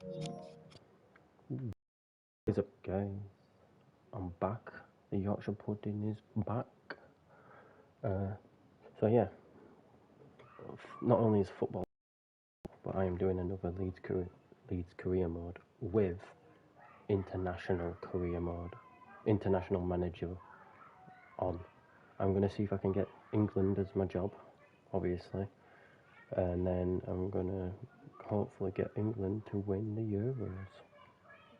What is up, guys? I'm back. The Yorkshire pudding is back. So yeah, not only is football, but I am doing another Leeds career mode with international career mode, international manager on. I'm gonna see if I can get England as my job, obviously, and then I'm gonna hopefully get England to win the Euros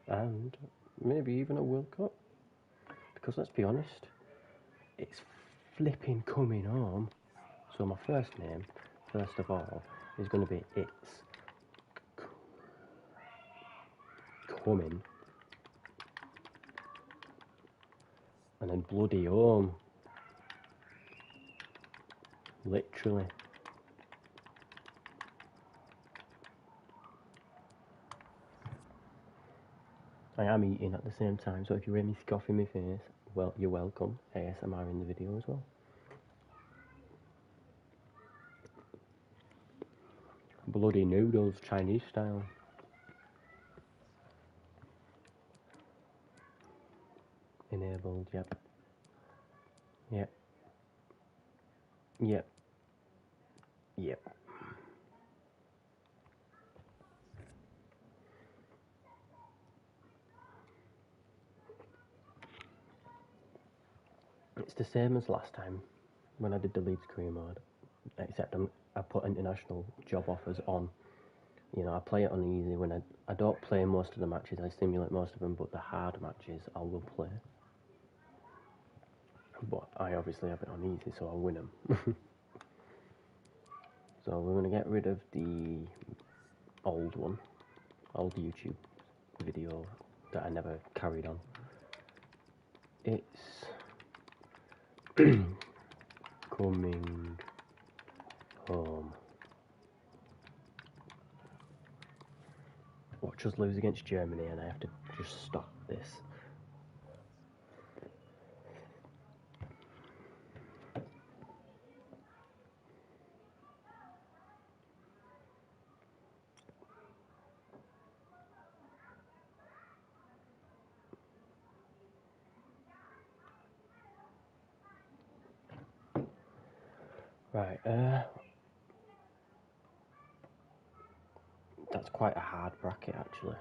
and maybe even a World Cup. Because let's be honest, it's flipping coming home. So my first name, first of all, is going to be It's Coming. And then bloody home. Literally. I am eating at the same time, so if you hear me scoff in my face, well, you're welcome. ASMR in the video as well. Bloody noodles, Chinese style. Enabled, yep. Yep. Yep. Yep. It's the same as last time when I did the Leeds career mode, except I put international job offers on. You know, I play it on easy when I don't play most of the matches, I simulate most of them, but the hard matches I will play. But I obviously have it on easy, so I'll win them. So we're going to get rid of the old YouTube video that I never carried on. It's coming home. Watch us lose against Germany and I have to just stop this. Right, that's quite a hard bracket actually.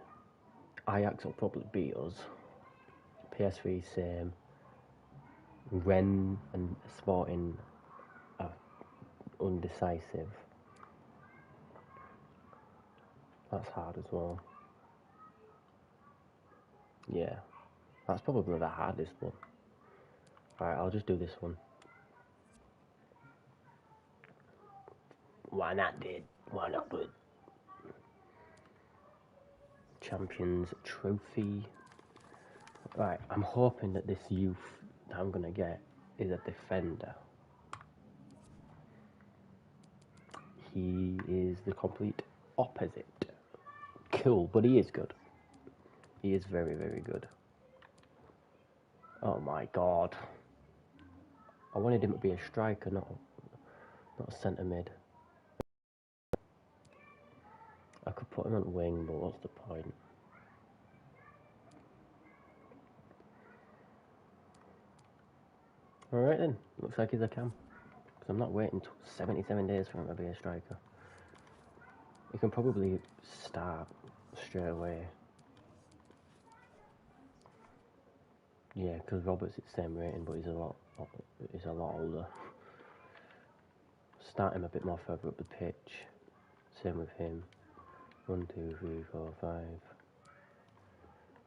Ajax will probably beat us. PSV same. Rennes and Sporting are undecisive. That's hard as well. Yeah, that's probably the hardest one. Alright, I'll just do this one. Why not, dude? Why not, dude? Champions Trophy. Right, I'm hoping that this youth that I'm gonna get is a defender. He is the complete opposite. Cool, but he is good. He is very, very good. Oh my god. I wanted him to be a striker, not a centre mid. I could put him on wing, but what's the point? Alright then, looks like he's a cam. Because I'm not waiting 77 days for him to be a striker. He can probably start straight away. Yeah, because Robert's the same rating, but he's a lot older. Start him a bit more further up the pitch. Same with him. 1, 2, 3, 4, 5.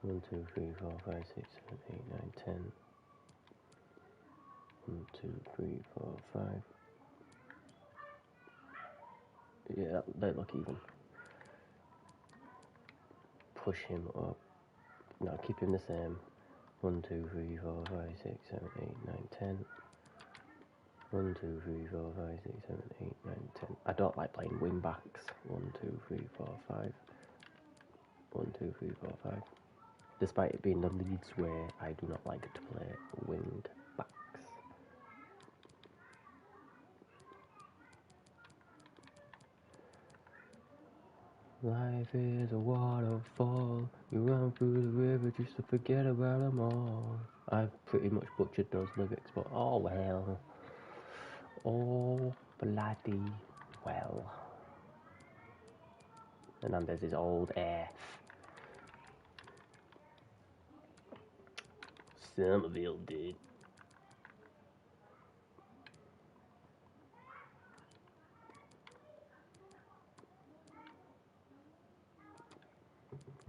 1, 2, 3, 4, 5, 6, 7, 8, 9, 10. 1, 2, 3, 4, 5. Yeah, they look even. Push him up. No, keep him the same. 1, 2, 3, 4, 5, 6, 7, 8, 9, 10. 1, 2, 3, 4, 5, 6, 7, 8, 9, 10. I don't like playing wing backs. 1, 2, 3, 4, 5. 1, 2, 3, 4, 5. Despite it being the Leeds way, I do not like to play wing backs. Life is a waterfall. through the river just to forget about them all. I've pretty much butchered those lyrics, but oh well. Oh bloody well. Hernandez is old ass. Somerville did.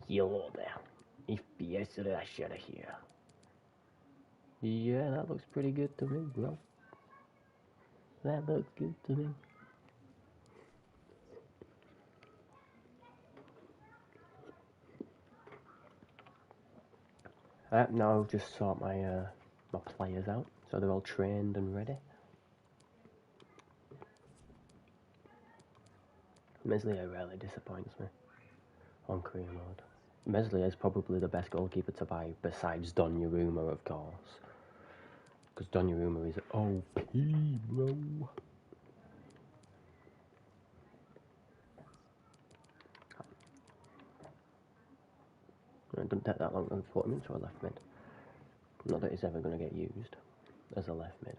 Hello there. FPS rush out of here. Yeah, that looks pretty good to me, bro. That looks good to me. Now I'll just sort my my players out, so they're all trained and ready. Meslier rarely disappoints me on career mode. Meslier is probably the best goalkeeper to buy besides Donnarumma, of course. Because Donnarumma is OP, bro. It doesn't take that long to put him into a left mid. Not that he's ever going to get used as a left mid.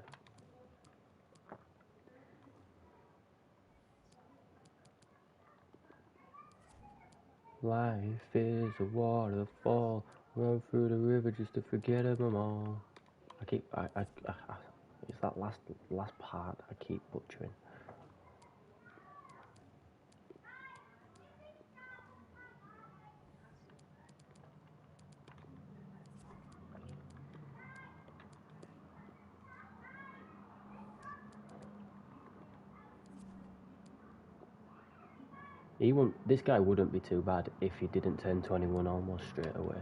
Life is a waterfall, run through the river just to forget them all. It's that last part I keep butchering. This guy wouldn't be too bad if he didn't turn 21 almost straight away.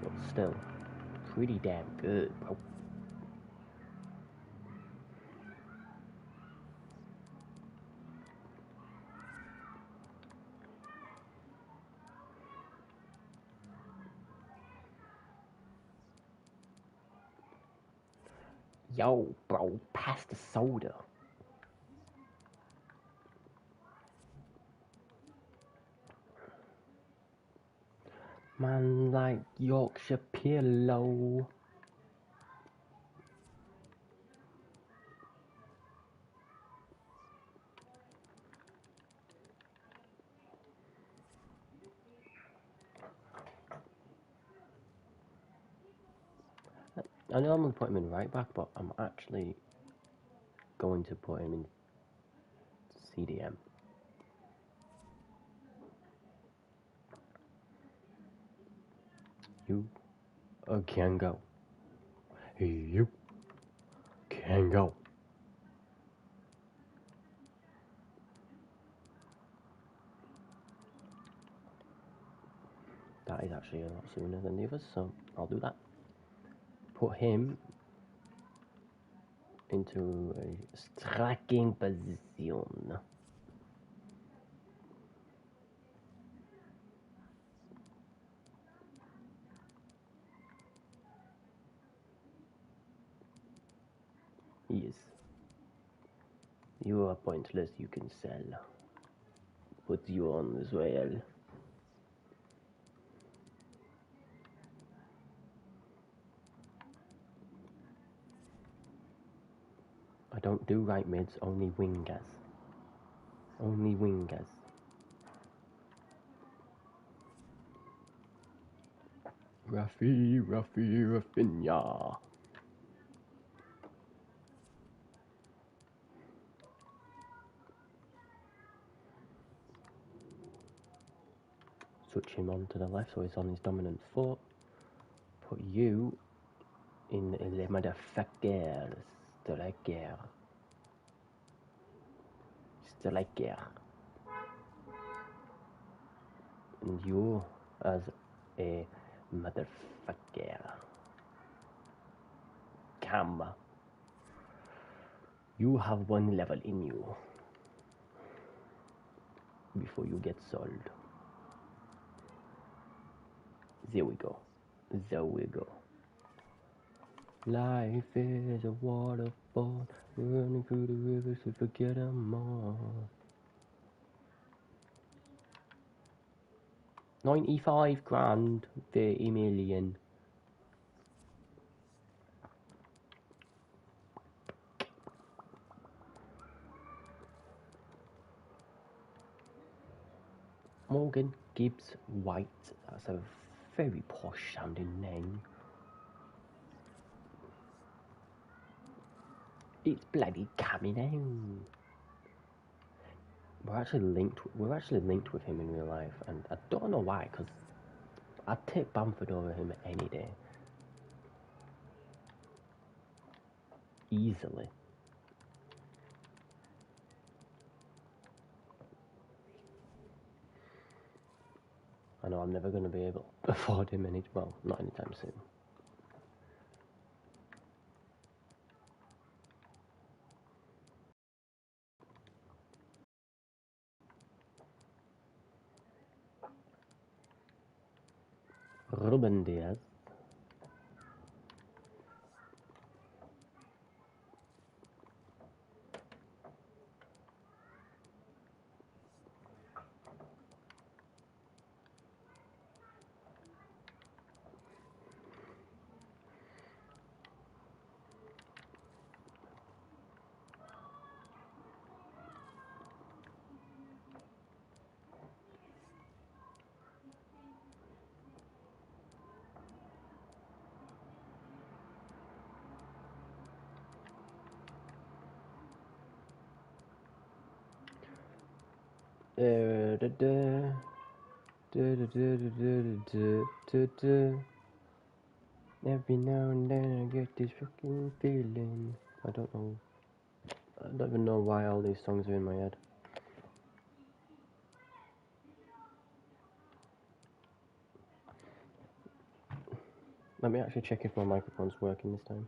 But still, pretty damn good, bro. Yo, bro, pass the soda. Man like Yorkshire pillow. I know I'm going to put him in right back, but I'm actually going to put him in CDM. You can go. You can go. That is actually a lot sooner than the others, so I'll do that. Put him into a striking position. Yes. You are pointless, you can sell. Put you on as well. I don't do right mids, only wingers. Only wingers. Rafinha. Switch him on to the left so he's on his dominant foot. Put you in the motherfucker. Striker. And you as a motherfucker. Come. You have one level in you before you get sold. There we go. There we go. Life is a waterfall, running through the rivers to forget them all. 95 grand, 30 million. Morgan Gibbs White. That's a very posh sounding name. It's bloody coming out. We're actually linked with him in real life, and I don't know why, because I'd take Bamford over him any day. Easily. I know I'm never going to be able to afford him well, not anytime soon. Ruben Diaz. Every now and then I get this fucking feeling. I don't even know why all these songs are in my head. Let me actually check if my microphone's working this time.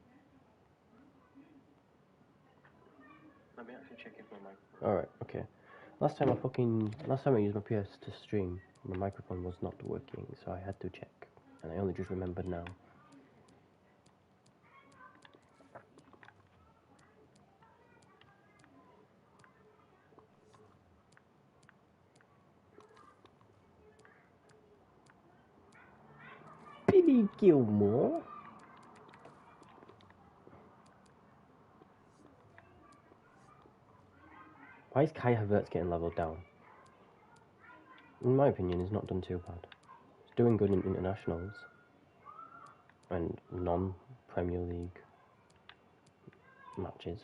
Alright, okay. Last time I used my PS to stream, my microphone was not working, so I had to check. And I only just remembered now. Billy Gilmore? Why is Kai Havertz getting levelled down? In my opinion, he's not done too bad. He's doing good in internationals and non-Premier League matches.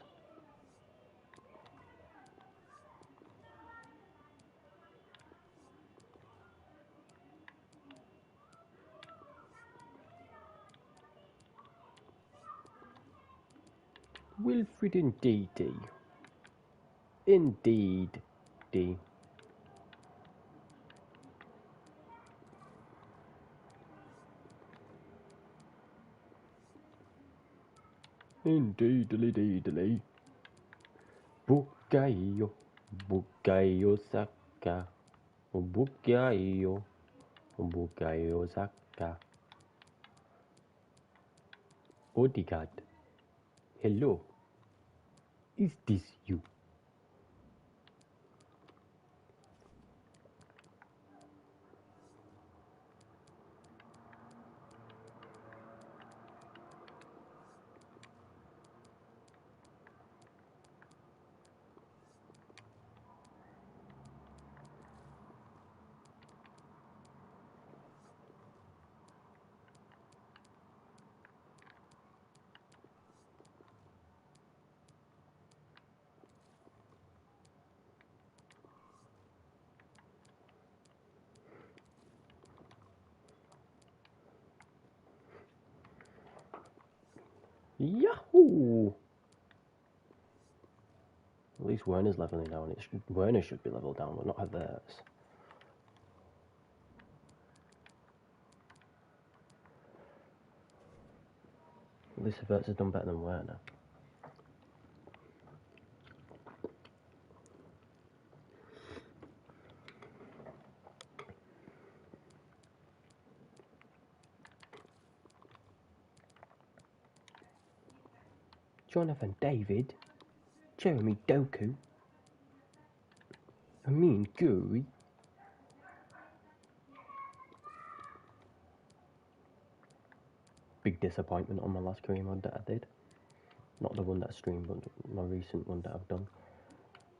Wilfred Ndidi. Indeed. D. Indeedly. Bukayo. Bukayo Saka. Bukayo. Bukayo Saka. Odegaard. Hello. Is this you? Yahoo! At least Werner's levelling down. Werner should be leveled down, but not Havertz. At least Havertz has done better than Werner. Jonathan David, Jeremy Doku, Amin Guri. big disappointment on my last career mode that I did. Not the one that I streamed, but my recent one that I've done.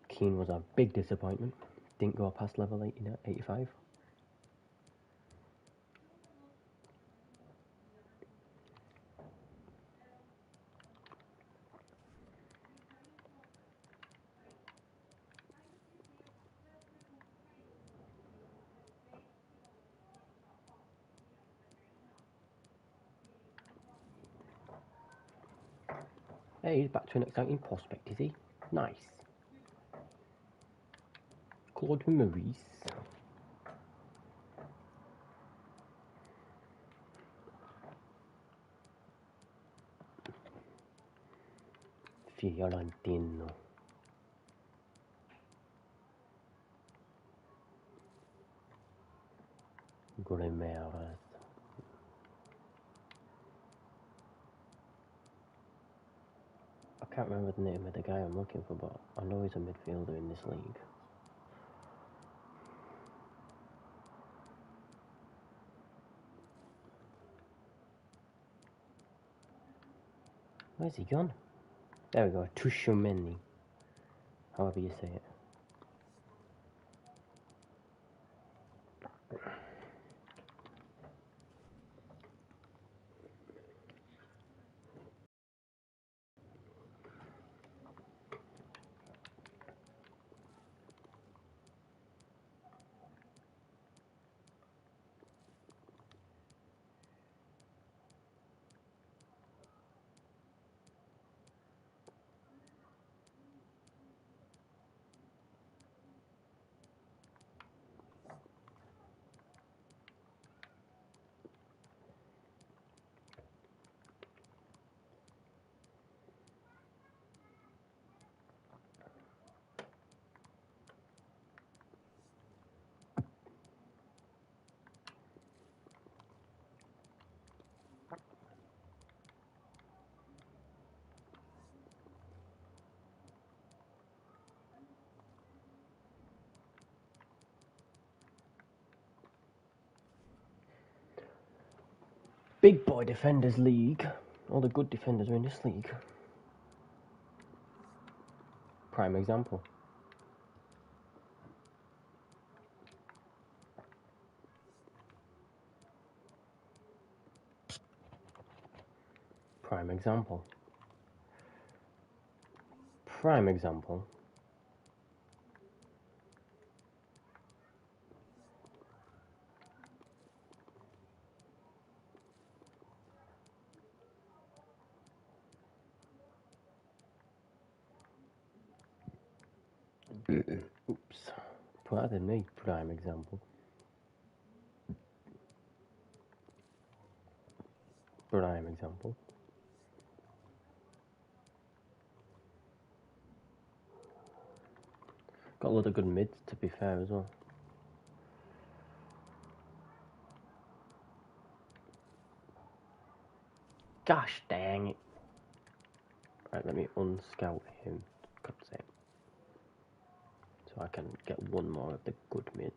Keane was a big disappointment. Didn't go past level 85. Hey, he's back to an exciting prospect, is he? Nice. Claude Maurice. Fiorentino. Grimeras. I can't remember the name of the guy I'm looking for, but I know he's a midfielder in this league. Where's he gone? There we go, Tushumeni. However you say it. Big Boy Defenders League. All the good defenders are in this league. Prime example. Prime example. Prime example. Oops. Pardon me, prime example. Prime example. Got a lot of good mids, to be fair, as well. Gosh dang it. Right, let me unscout him. God's sake. So I can get one more of the good mids.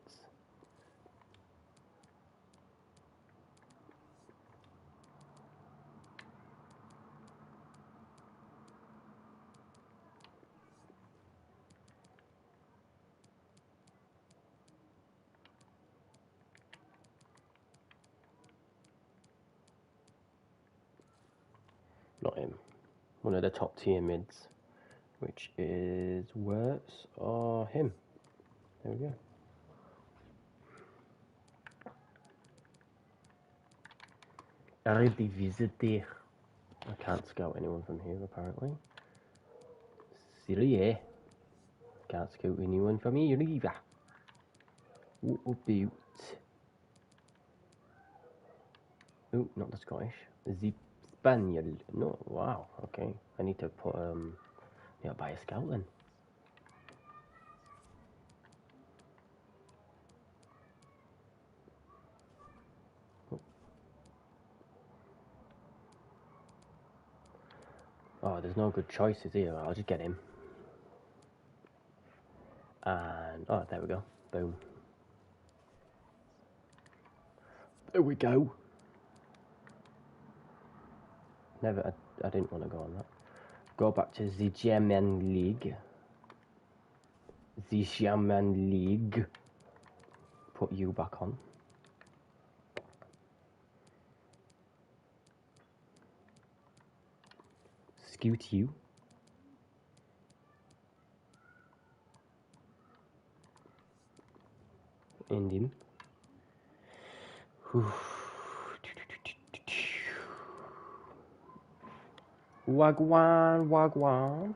Not him. One of the top tier mids, which is Wirtz or him. There we go. Eredivisie. I can't scout anyone from here apparently. Serie A. Can't scout anyone from here either. What about? Oh, not the Scottish. The Spaniel. No, wow. Okay, I need to put buy a scout then. Oh, there's no good choices here. I'll just get him. And oh, there we go. Boom. There we go. Never. I didn't want to go on that. Go back to the German League. The German League. Put you back on. Scoot you. End him. Wagwan, wagwan.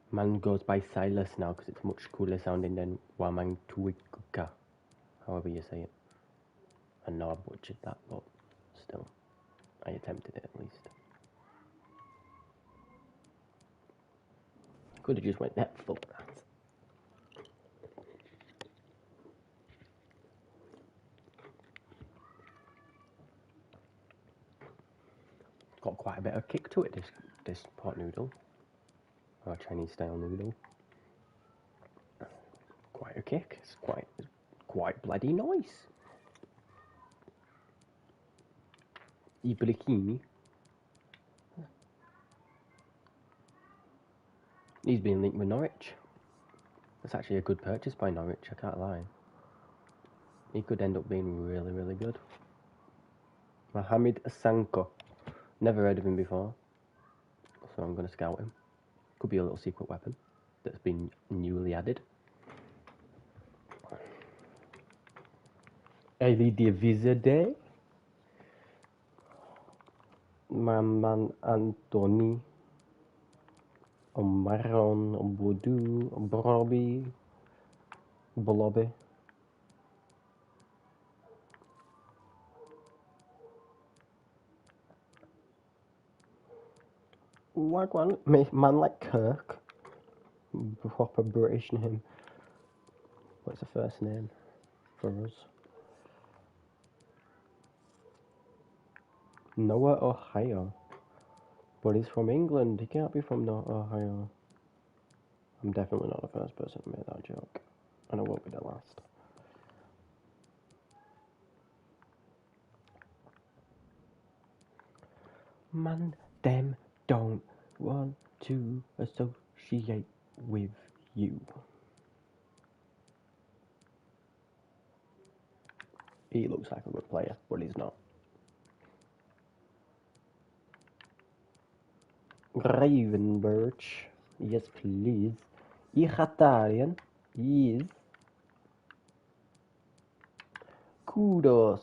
Man goes by Silas now because it's much cooler sounding than Wamang Tuikuka, however you say it. I know I butchered that, but still, I attempted it at least. Could have just went that fuck that. Got quite a bit of kick to it, this pot noodle. Or Chinese style noodle. Quite a kick. It's quite bloody nice. Ibrahimi. He's been linked with Norwich. That's actually a good purchase by Norwich, I can't lie. He could end up being really, really good. Mohamed Sanko. Never heard of him before. So I'm going to scout him. Could be a little secret weapon that's been newly added. Elie Divisade. Maman Anthony. Maron Boudou. Blobby. Wagwan. Man like Kirk. Proper British name. What's the first name for us? Noah, Ohio. But he's from England. He can't be from Ohio. I'm definitely not the first person to make that joke. And I won't be the last. Man, them don't want to associate with you. He looks like a good player, but he's not. Ravenbirch. Yes, please. Ichatarian. Yes. Kudos.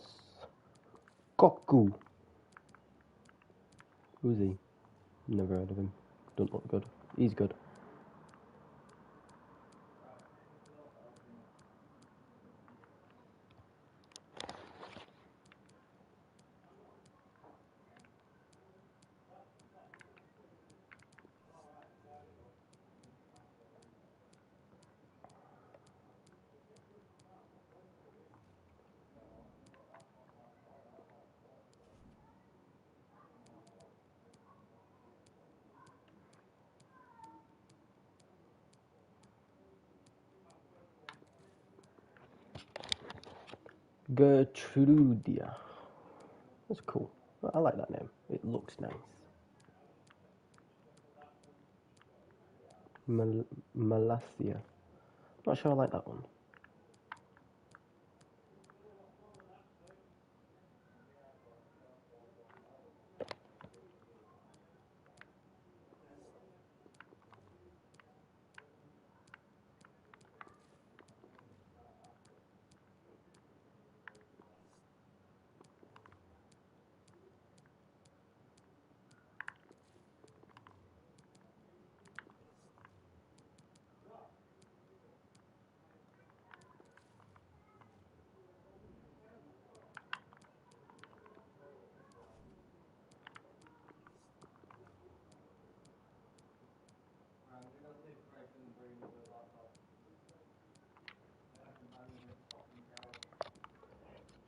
Koku. Who's he? Never heard of him. Don't look good. He's good. Gertrudia. That's cool. I like that name. It looks nice. Malasia. Not sure I like that one.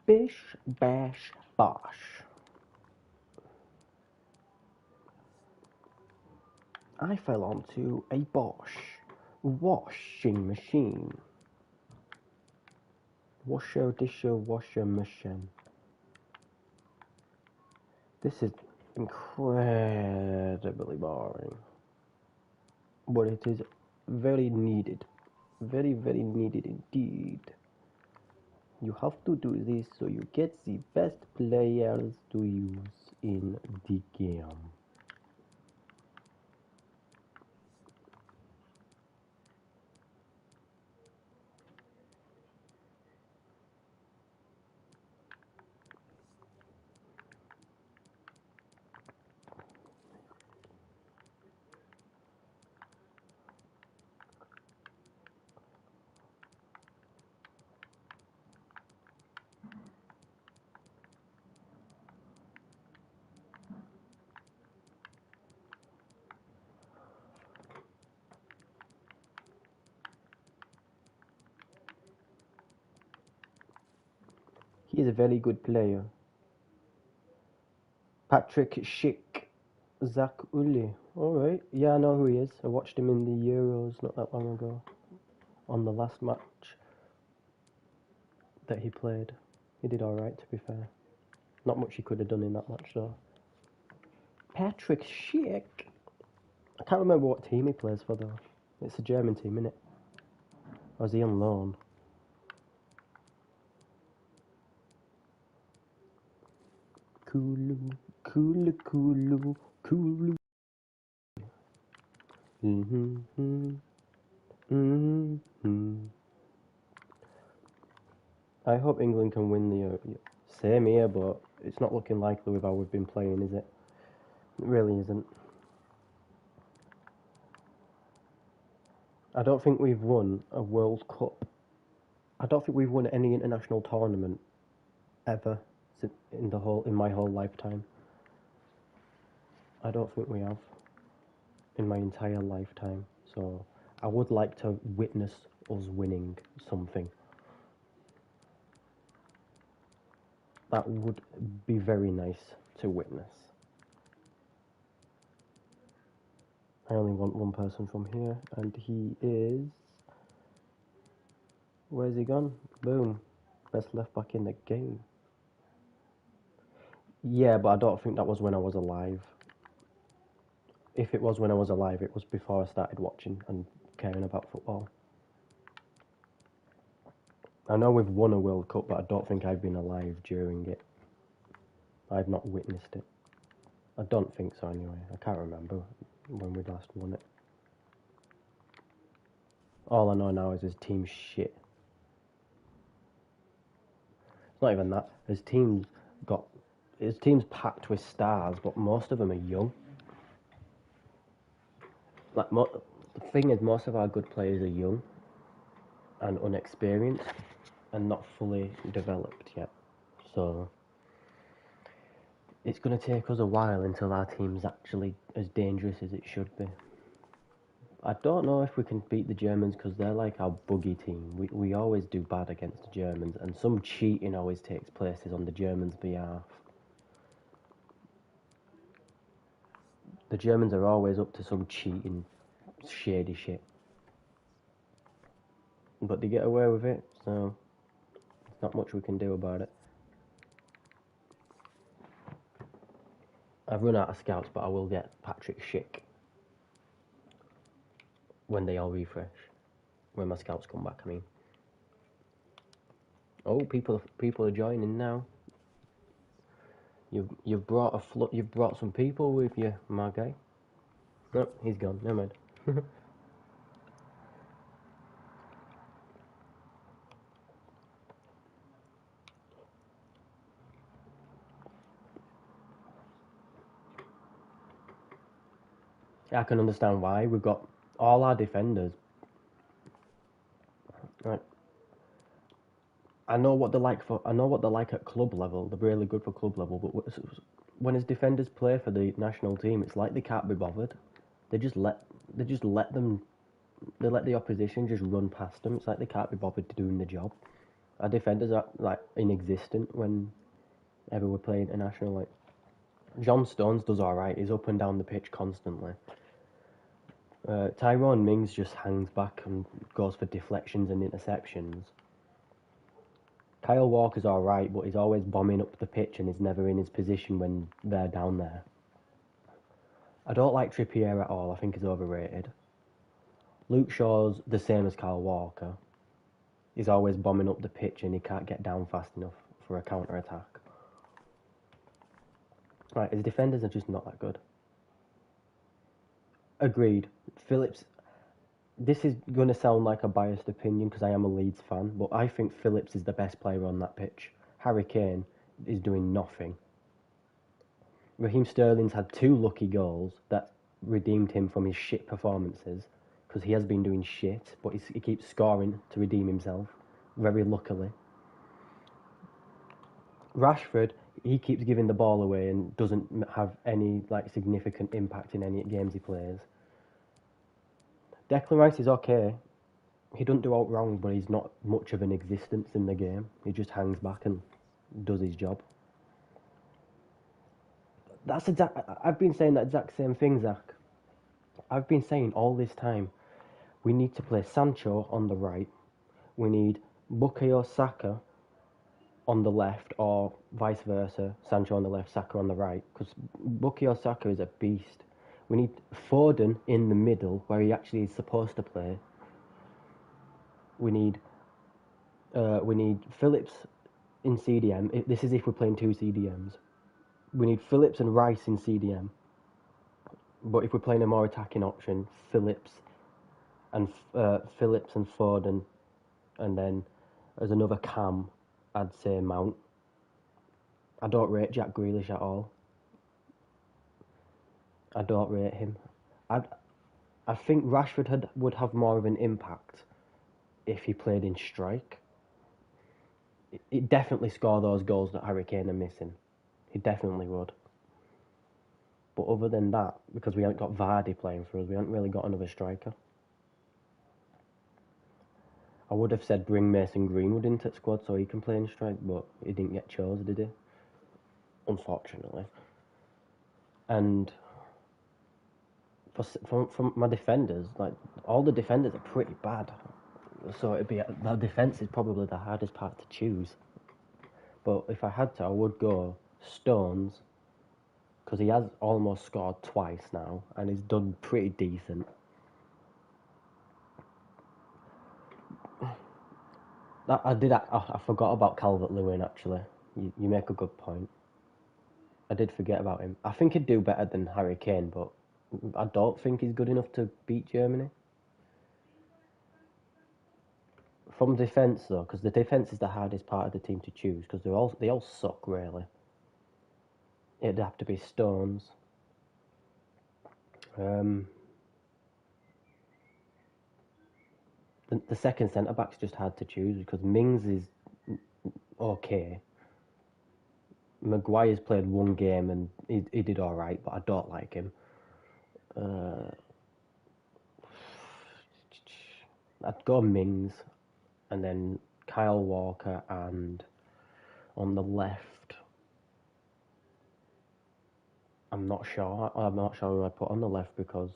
Bish, bash, bosh. I fell onto a Bosch washing machine. Washer, disher, washer machine. This is incredibly boring. But it is very needed. Very, very needed indeed. You have to do this so you get the best players to use in the game. He is a very good player. Patrick Schick. Zach Uli. Alright. Yeah, I know who he is. I watched him in the Euros not that long ago. On the last match that he played. He did alright, to be fair. Not much he could have done in that match, though. Patrick Schick. I can't remember what team he plays for, though. It's a German team, innit? Or is he on loan? Kulu, Kulu, Kulu, Kulu. I hope England can win the same here, but it's not looking likely with how we've been playing, is it? It really isn't. I don't think we've won a World Cup. I don't think we've won any international tournament ever in my whole lifetime. I don't think we have in my entire lifetime. So I would like to witness us winning something. That would be very nice to witness. I only want one person from here, and he is... Where's he gone? Boom. Best left back in the game. Yeah, but I don't think that was when I was alive. If it was when I was alive, it was before I started watching and caring about football. I know we've won a World Cup, but I don't think I've been alive during it. I've not witnessed it. I don't think so anyway. I can't remember when we last won it. All I know now is his team's shit. It's not even that. His team's packed with stars, but most of them are young. Like the thing is, most of our good players are young and unexperienced and not fully developed yet. So it's going to take us a while until our team's actually as dangerous as it should be. I don't know if we can beat the Germans because they're like our buggy team. We always do bad against the Germans, and some cheating always takes place on the Germans' behalf. The Germans are always up to some cheating, shady shit. But they get away with it, so there's not much we can do about it. I've run out of scouts, but I will get Patrick Schick when they all refresh. When my scouts come back, I mean. Oh, people are joining now. You've brought you've brought some people with you, my guy. Nope, he's gone. Never mind. I can understand why. We've got all our defenders. Right. I know what they're like at club level. They're really good for club level. But when his defenders play for the national team, it's like they can't be bothered. They let the opposition just run past them. It's like they can't be bothered to doing the job. Our defenders are like inexistent whenever we're playing international. Like John Stones does all right. He's up and down the pitch constantly. Tyrone Mings just hangs back and goes for deflections and interceptions. Kyle Walker's alright, but he's always bombing up the pitch and is never in his position when they're down there. I don't like Trippier at all. I think he's overrated. Luke Shaw's the same as Kyle Walker. He's always bombing up the pitch and he can't get down fast enough for a counter-attack. Right, his defenders are just not that good. Agreed. Phillips, this is going to sound like a biased opinion because I am a Leeds fan, but I think Phillips is the best player on that pitch. Harry Kane is doing nothing. Raheem Sterling's had 2 lucky goals that redeemed him from his shit performances because he has been doing shit, but he keeps scoring to redeem himself, very luckily. Rashford, he keeps giving the ball away and doesn't have any significant impact in any games he plays. Declan Rice is okay. He doesn't do out wrong, but he's not much of an existence in the game. He just hangs back and does his job. I've been saying that exact same thing, Zach. I've been saying all this time, we need to play Sancho on the right. We need Bukayo Saka on the left, or vice versa, Sancho on the left, Saka on the right, because Bukayo Saka is a beast. We need Foden in the middle, where he actually is supposed to play. We need Phillips in CDM. This is if we're playing 2 CDMs. We need Phillips and Rice in CDM. But if we're playing a more attacking option, Phillips and Foden, and then as another cam, I'd say Mount. I don't rate Jack Grealish at all. I don't rate him. I think Rashford would have more of an impact if he played in strike. He'd definitely score those goals that Harry Kane are missing. He definitely would. But other than that, because we haven't got Vardy playing for us, we haven't really got another striker. I would have said bring Mason Greenwood into the squad so he can play in strike, but he didn't get chosen, did he? Unfortunately. And for my defenders, all the defenders are pretty bad. So the defence is probably the hardest part to choose. But if I had to, I would go Stones, because he has almost scored twice now, and he's done pretty decent. I forgot about Calvert-Lewin, actually. You make a good point. I did forget about him. I think he'd do better than Harry Kane, but I don't think he's good enough to beat Germany. From defence, though, because the defence is the hardest part of the team to choose, because they all suck, really. It'd have to be Stones. The second centre-back's just hard to choose, because Mings is okay. Maguire's played 1 game and he did alright, but I don't like him. I'd go Mings, and then Kyle Walker, and on the left, I'm not sure who I'd put on the left, because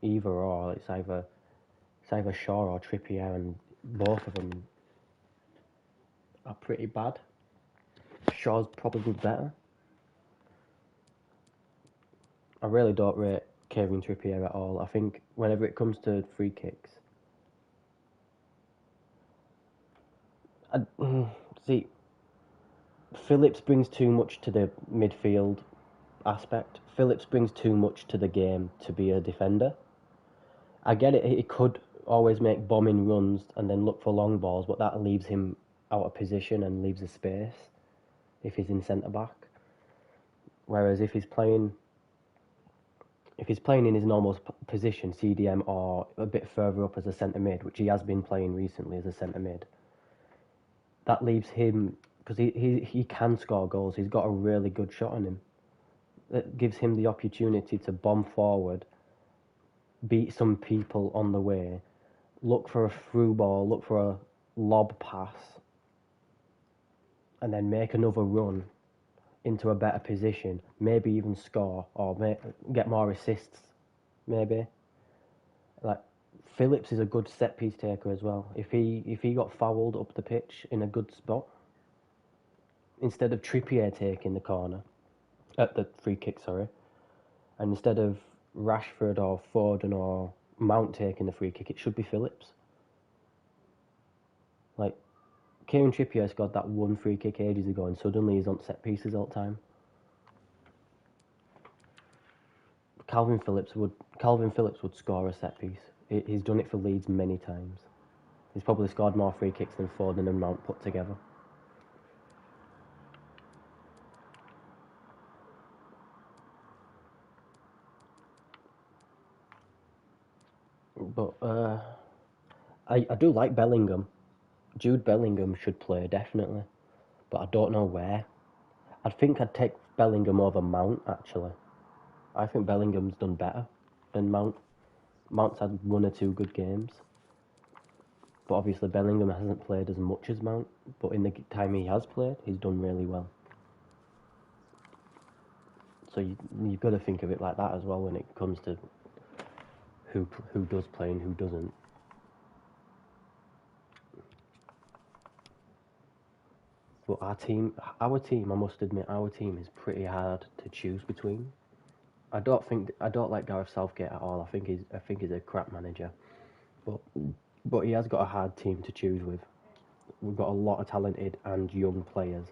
either or, it's either Shaw or Trippier, and both of them are pretty bad. Shaw's probably better. I really don't rate Kevin Trippier at all. I think whenever it comes to free kicks, see, Phillips brings too much to the midfield aspect. Phillips brings too much to the game to be a defender. I get it, he could always make bombing runs and then look for long balls, but that leaves him out of position and leaves a space if he's in centre-back. Whereas if he's playing in his normal position, CDM, or a bit further up as a centre-mid, which he has been playing recently as a centre-mid, that leaves him, because he can score goals, he's got a really good shot on him. That gives him the opportunity to bomb forward, beat some people on the way, look for a through ball, look for a lob pass, and then make another run into a better position, maybe even score, or get more assists maybe. Like Phillips is a good set piece taker as well. If he got fouled up the pitch in a good spot, instead of Trippier taking the corner, at the free kick, sorry, and instead of Rashford or Foden or Mount taking the free kick, it should be Phillips. Like Kieran Trippier scored that one free kick ages ago, and suddenly he's on set pieces all the time. Calvin Phillips would score a set piece. He's done it for Leeds many times. He's probably scored more free kicks than Foden and Mount put together. But I do like Bellingham. Jude Bellingham should play, definitely. But I don't know where. I think I'd take Bellingham over Mount, actually. I think Bellingham's done better than Mount. Mount's had one or two good games. But obviously Bellingham hasn't played as much as Mount. But in the time he has played, he's done really well. So you've got to think of it like that as well when it comes to who does play and who doesn't. But our team, I must admit, our team is pretty hard to choose between. I don't like Gareth Southgate at all. I think he's a crap manager, but he has got a hard team to choose with. We've got a lot of talented and young players.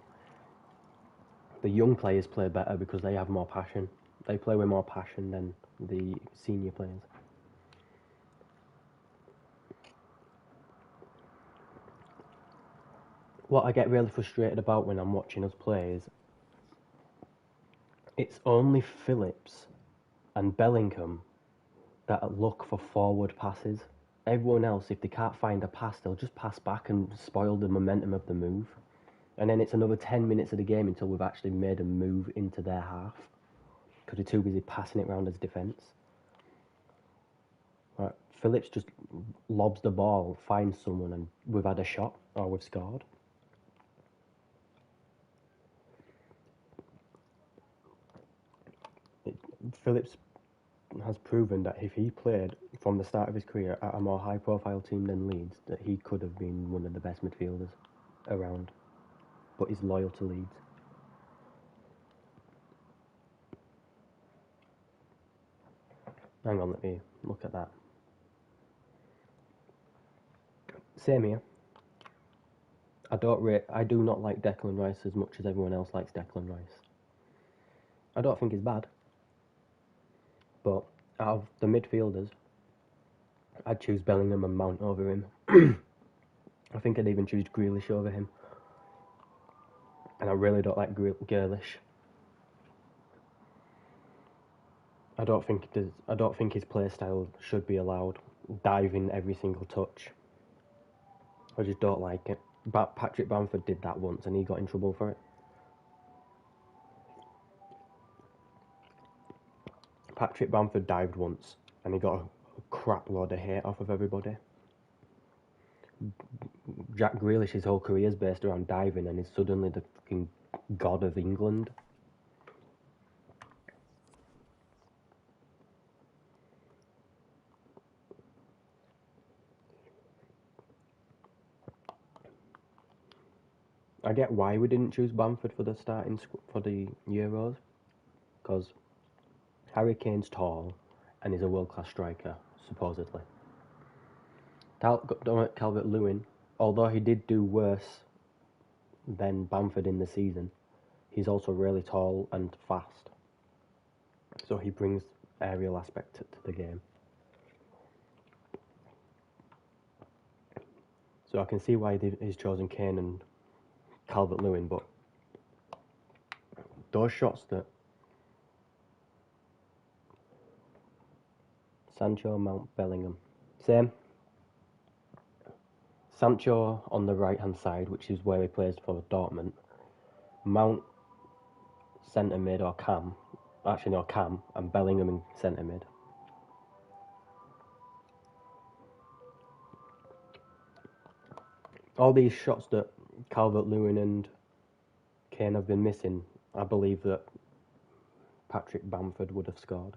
The young players play better because they have more passion. They play with more passion than the senior players. What I get really frustrated about when I'm watching us play is it's only Phillips and Bellingham that look for forward passes. Everyone else, if they can't find a pass, they'll just pass back and spoil the momentum of the move. And then it's another 10 minutes of the game until we've actually made a move into their half. Because we're too busy passing it around as defence. Right, Phillips just lobs the ball, finds someone, and we've had a shot, or we've scored. Phillips has proven that if he played from the start of his career at a more high-profile team than Leeds, that he could have been one of the best midfielders around. But he's loyal to Leeds. Hang on, let me look at that. Same here. I do not like Declan Rice as much as everyone else likes Declan Rice. I don't think he's bad. But out of the midfielders, I'd choose Bellingham and Mount over him. I think I'd even choose Grealish over him. And I really don't like Grealish. I don't think his play style should be allowed. Diving every single touch. I just don't like it. But Patrick Bamford did that once and he got in trouble for it. Patrick Bamford dived once and he got a crap load of hate off of everybody. Jack Grealish, his whole career is based around diving and he's suddenly the fucking god of England. I get why we didn't choose Bamford for the starting for the Euros, because Harry Kane's tall and he's a world-class striker, supposedly. Calvert-Lewin, although he did do worse than Bamford in the season, he's also really tall and fast. So he brings aerial aspect to the game. So I can see why he's chosen Kane and Calvert-Lewin, but those shots that Sancho, Mount, Bellingham, same. Sancho on the right-hand side, which is where he plays for Dortmund. Mount, centre mid or Cam. Actually, no, Cam. And Bellingham in centre mid. All these shots that Calvert-Lewin and Kane have been missing, I believe that Patrick Bamford would have scored.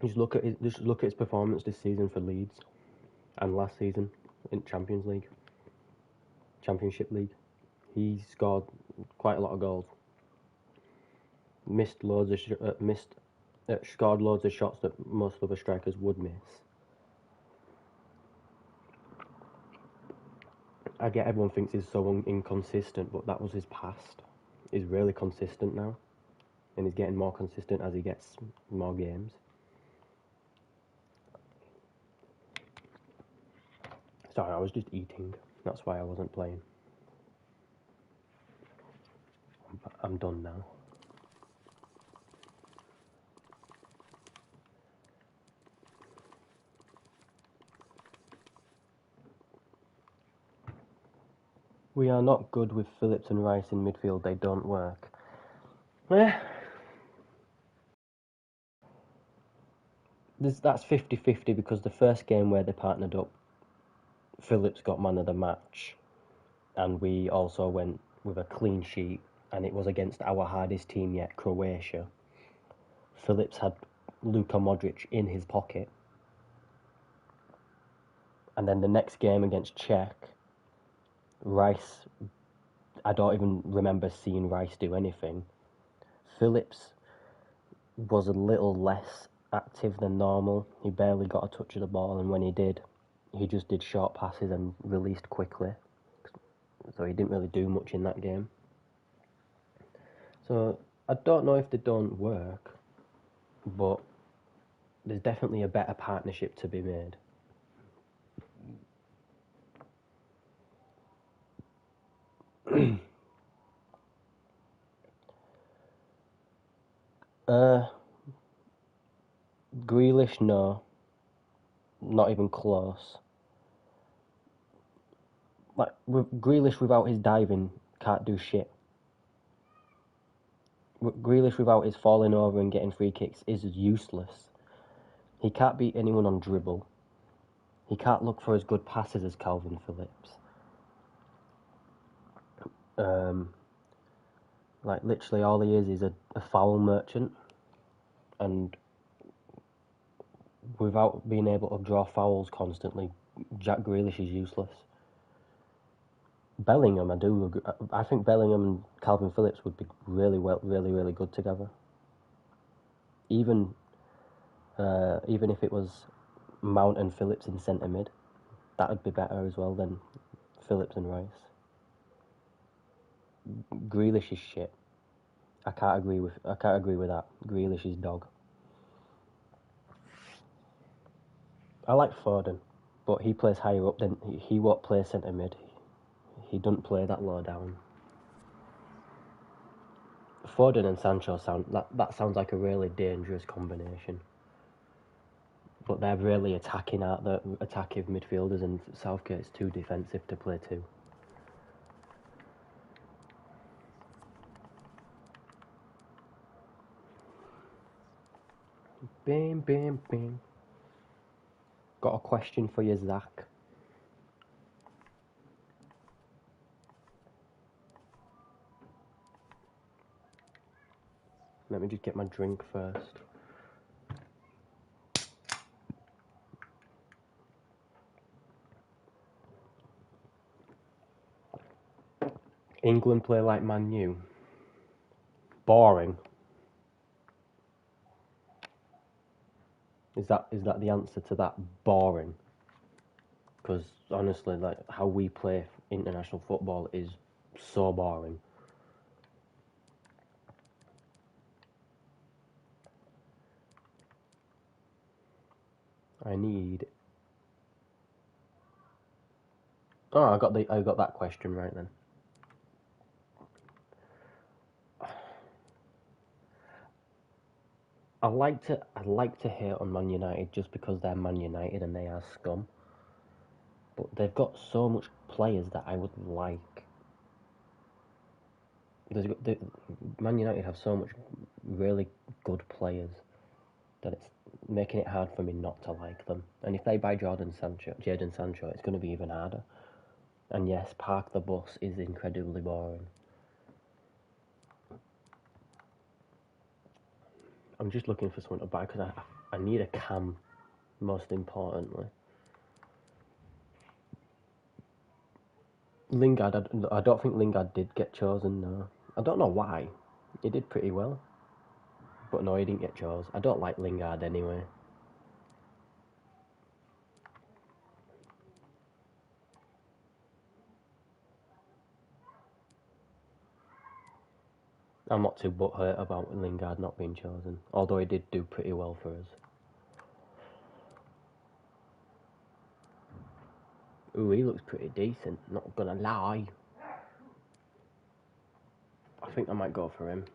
Just look at his performance this season for Leeds, and last season in Championship League. He scored quite a lot of goals. Scored loads of shots that most other strikers would miss. I get everyone thinks he's so inconsistent, but that was his past. He's really consistent now, and he's getting more consistent as he gets more games. Sorry, I was just eating. That's why I wasn't playing. I'm done now. We are not good with Phillips and Rice in midfield. They don't work. That's 50-50 because the first game where they partnered up, Phillips got man of the match, and we also went with a clean sheet, and it was against our hardest team yet, Croatia. Phillips had Luka Modric in his pocket, and then the next game against Czech, Rice, I don't even remember seeing Rice do anything. Phillips was a little less active than normal. He barely got a touch of the ball, and when he did, he just did short passes and released quickly. So he didn't really do much in that game. So I don't know if they don't work, but there's definitely a better partnership to be made. Grealish, no. Not even close. Like, Grealish without his diving can't do shit. Grealish without his falling over and getting free kicks is useless. He can't beat anyone on dribble. He can't look for as good passes as Calvin Phillips. Like, literally all he is a foul merchant. And without being able to draw fouls constantly, Jack Grealish is useless. Bellingham, I think Bellingham and Calvin Phillips would be really good together. Even if it was Mount and Phillips in centre mid, that would be better as well than Phillips and Rice. Grealish is shit. I can't agree with that. Grealish is dog. I like Foden, but he plays higher up than he won't play centre mid. He doesn't play that low down. Foden and Sancho sounds like a really dangerous combination. But they're really attacking attacking midfielders, and Southgate's too defensive to play two. Bam, bam, bam. Got a question for you, Zach. Let me just get my drink first. England play like Man U. Boring. Is that the answer to that? Boring. Because honestly, like how we play international football is so boring. I need. Oh, I got that question right then. I like to hate on Man United just because they're Man United and they are scum. But they've got so much players that I would like. Man United have so much really good players that it's making it hard for me not to like them. And if they buy Jadon Sancho, it's going to be even harder. And yes, Park the Bus is incredibly boring. I'm just looking for someone to buy because I need a cam, most importantly. Lingard, I don't think Lingard did get chosen, no. I don't know why. He did pretty well. But no, he didn't get chosen. I don't like Lingard anyway. I'm not too butthurt about Lingard not being chosen, although he did do pretty well for us. Ooh, he looks pretty decent, not gonna lie. I think I might go for him.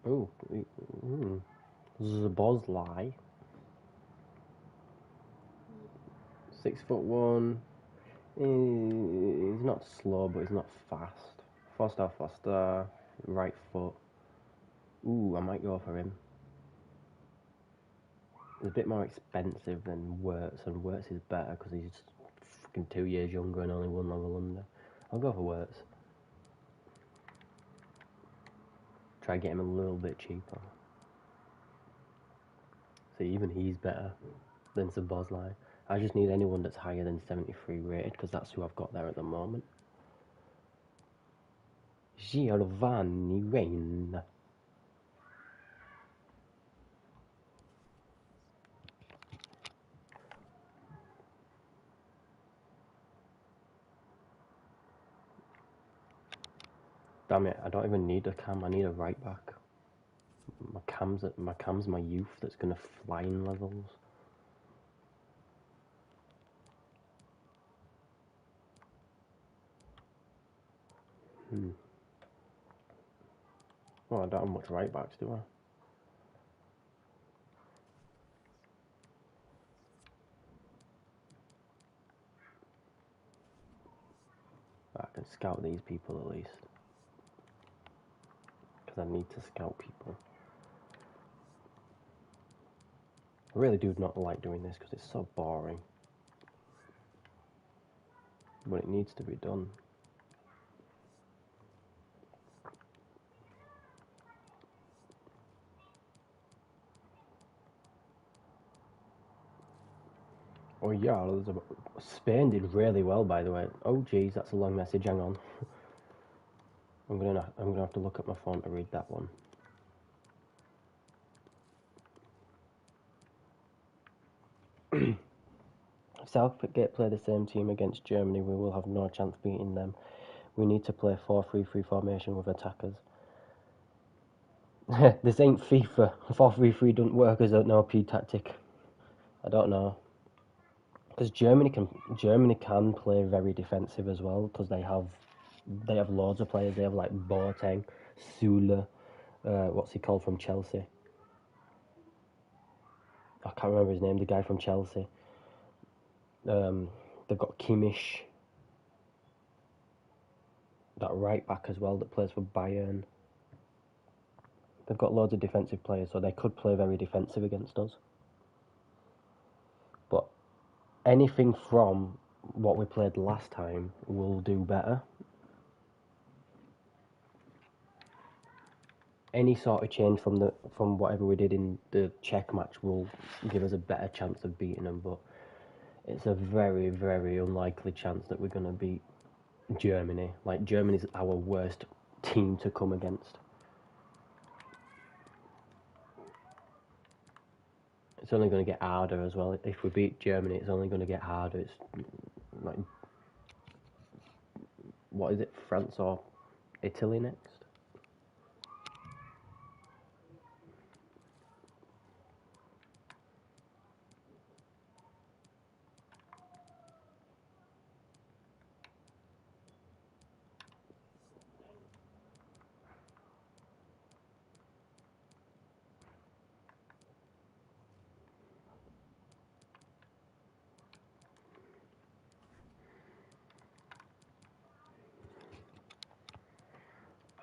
Ooh, Zbozlai. 6'1". He's not slow, but he's not fast. Foster, right foot. Ooh, I might go for him. He's a bit more expensive than Wirtz, and Wirtz is better because he's fucking 2 years younger and only one level under. I'll go for Wirtz. Try to get him a little bit cheaper. See, even he's better than Szoboszlai. I just need anyone that's higher than 73 rated because that's who I've got there at the moment. Giovanni Reina. Damn it, I don't even need a cam, I need a right back. My cam's my youth that's gonna fly in levels. Well, I don't have much right backs, do I can scout these people at least. Because I need to scout people. I really do not like doing this because it's so boring. But it needs to be done. Oh yeah, Spain did really well, by the way. Oh geez, that's a long message. Hang on. I'm gonna have to look at my phone to read that one. If Southgate play the same team against Germany, we will have no chance beating them. We need to play 4-3-3 formation with attackers. This ain't FIFA. 4-3-3 doesn't work as an OP tactic. I don't know. Because Germany can play very defensive as well because they have loads of players. They have like Boateng, Sula, what's he called from Chelsea? I can't remember his name. The guy from Chelsea. They've got Kimmich, that right back as well that plays for Bayern. They've got loads of defensive players, so they could play very defensive against us. But anything from what we played last time will do better. Any sort of change from whatever we did in the Czech match will give us a better chance of beating them, but it's a very, very unlikely chance that we're going to beat Germany. Like, Germany's our worst team to come against. It's only going to get harder as well. If we beat Germany, it's only going to get harder. It's like, what is it, France or Italy next?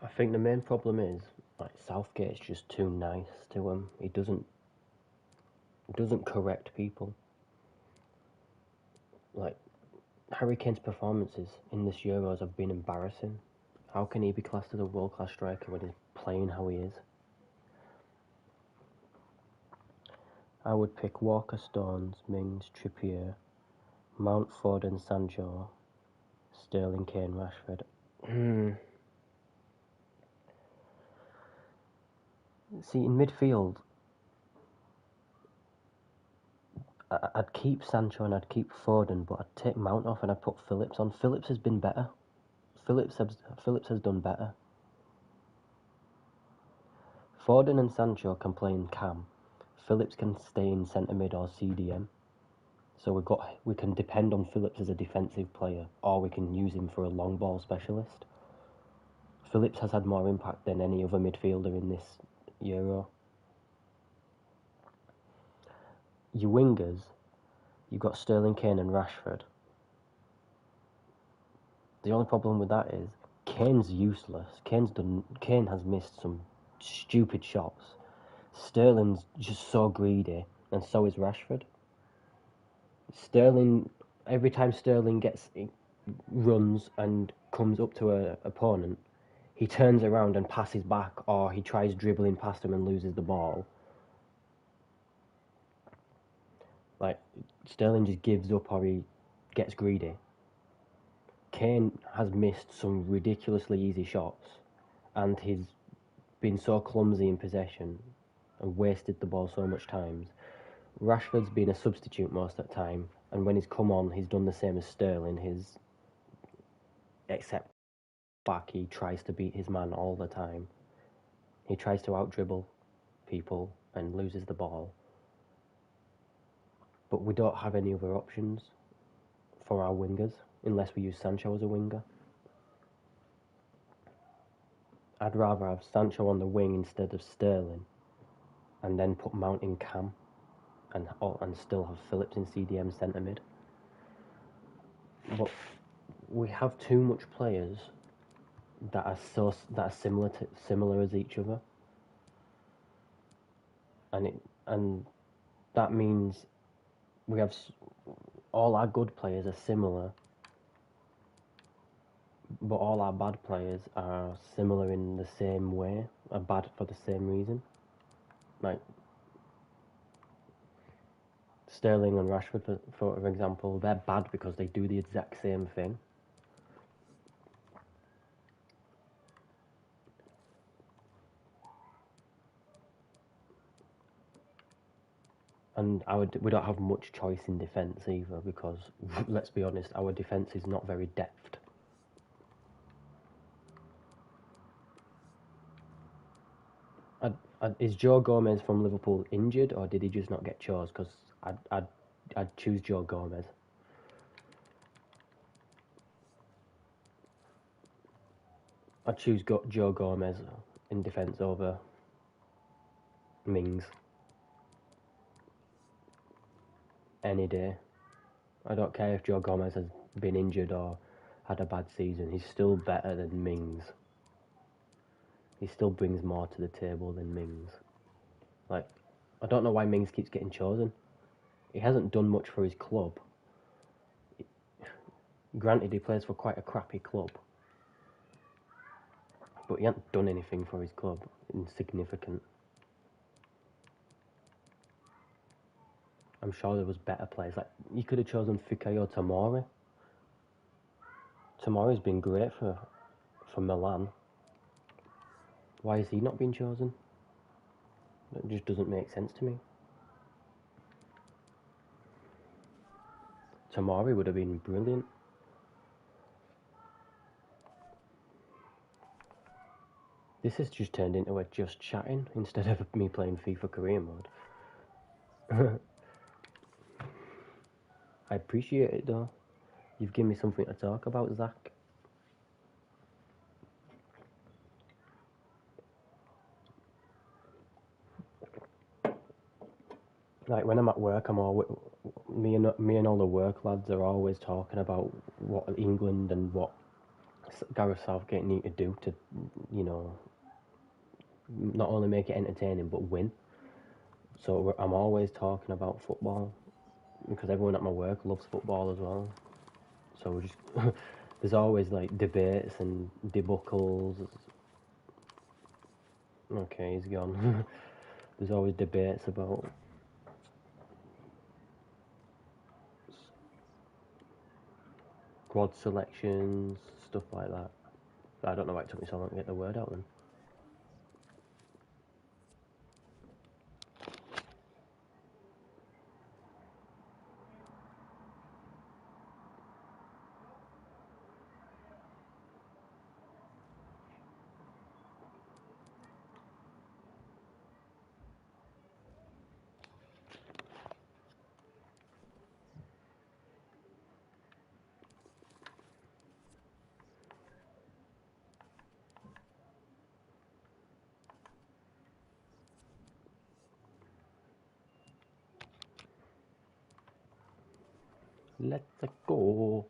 I think the main problem is, like, Southgate's just too nice to him. He doesn't correct people. Like, Harry Kane's performances in this Euros have been embarrassing. How can he be classed as a world-class striker when he's playing how he is? I would pick Walker, Stones, Mings, Trippier, Mount, Foden, Sancho, Sterling, Kane, Rashford. See, in midfield, I'd keep Sancho and I'd keep Foden, but I'd take Mount off and I'd put Phillips on. Phillips has been better. Phillips has done better. Foden and Sancho can play in cam. Phillips can stay in centre mid or CDM. So we can depend on Phillips as a defensive player, or we can use him for a long ball specialist. Phillips has had more impact than any other midfielder in this Euro. Your wingers, you've got Sterling, Kane and Rashford. The only problem with that is Kane's useless. Kane has missed some stupid shots. Sterling's just so greedy, and so is Rashford. Sterling, every time Sterling runs and comes up to an opponent, he turns around and passes back, or he tries dribbling past him and loses the ball. Like, Sterling just gives up or he gets greedy. Kane has missed some ridiculously easy shots, and he's been so clumsy in possession and wasted the ball so much times. Rashford's been a substitute most of the time, and when he's come on, he's done the same as Sterling. Except back, he tries to beat his man all the time. He tries to out-dribble people and loses the ball. But we don't have any other options for our wingers, unless we use Sancho as a winger. I'd rather have Sancho on the wing instead of Sterling, and then put Mount in cam, and still have Phillips in CDM centre mid. But we have too much players that are similar as each other, and that means we have all our good players are similar, but all our bad players are similar in the same way, are bad for the same reason. Like Sterling and Rashford, for example, they're bad because they do the exact same thing. And we don't have much choice in defence either, because, let's be honest, our defence is not very depth. Is Joe Gomez from Liverpool injured, or did he just not get chose? Because I'd choose Joe Gomez. I'd choose Joe Gomez in defence over Mings any day. I don't care if Joe Gomez has been injured or had a bad season. He's still better than Mings. He still brings more to the table than Mings. Like, I don't know why Mings keeps getting chosen. He hasn't done much for his club. Granted, he plays for quite a crappy club, but he hasn't done anything for his club insignificant. I'm sure there was better players. Like, you could have chosen Fikayo Tomori. Tomori's been great for Milan. Why has he not been chosen? It just doesn't make sense to me. Tomori would have been brilliant. This has just turned into a just chatting instead of me playing FIFA career mode. I appreciate it though. You've given me something to talk about, Zach. Like when I'm at work, me and all the work lads are always talking about what England and what Gareth Southgate need to do to, not only make it entertaining but win. So I'm always talking about football because everyone at my work loves football as well. So we're just there's always like debates and debacles. Okay, he's gone. There's always debates about squad selections, stuff like that. I don't know why it took me so long to get the word out then. Let's go.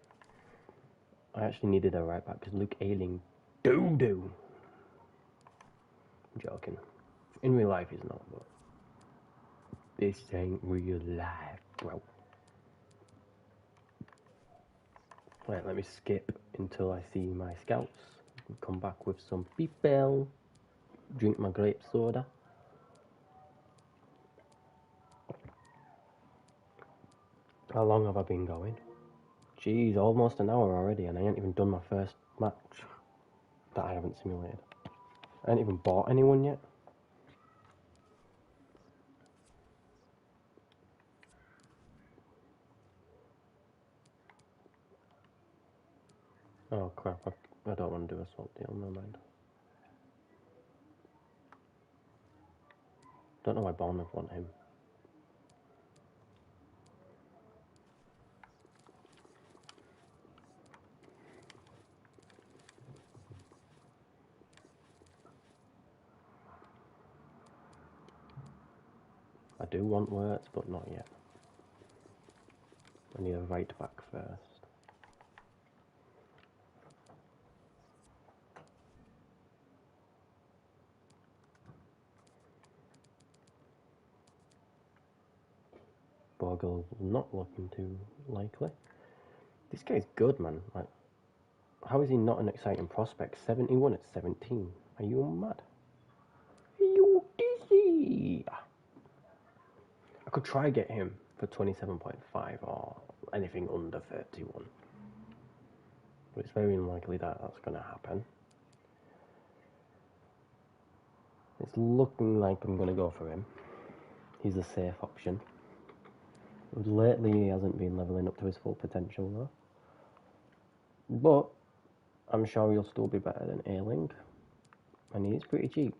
I actually needed a right back because Luke Ayling doo-doo. I'm joking. In real life he's not, but this ain't real life, bro. Right, let me skip until I see my scouts. Come back with some people. Drink my grape soda. How long have I been going? Jeez, almost an hour already, and I ain't even done my first match that I haven't simulated. I ain't even bought anyone yet. Oh crap, I don't want to do a swap deal, never mind. Don't know why Bournemouth want him. I do want Wirtz, but not yet. I need a right back first. Borgel's not looking too likely. This guy's good, man. Like, how is he not an exciting prospect? 71 at 17. Are you mad? Are you dizzy? I could try get him for 27.5 or anything under 31. But it's very unlikely that that's going to happen. It's looking like I'm going to go for him. He's a safe option. Lately he hasn't been levelling up to his full potential though. But I'm sure he'll still be better than Ayling. And he is pretty cheap.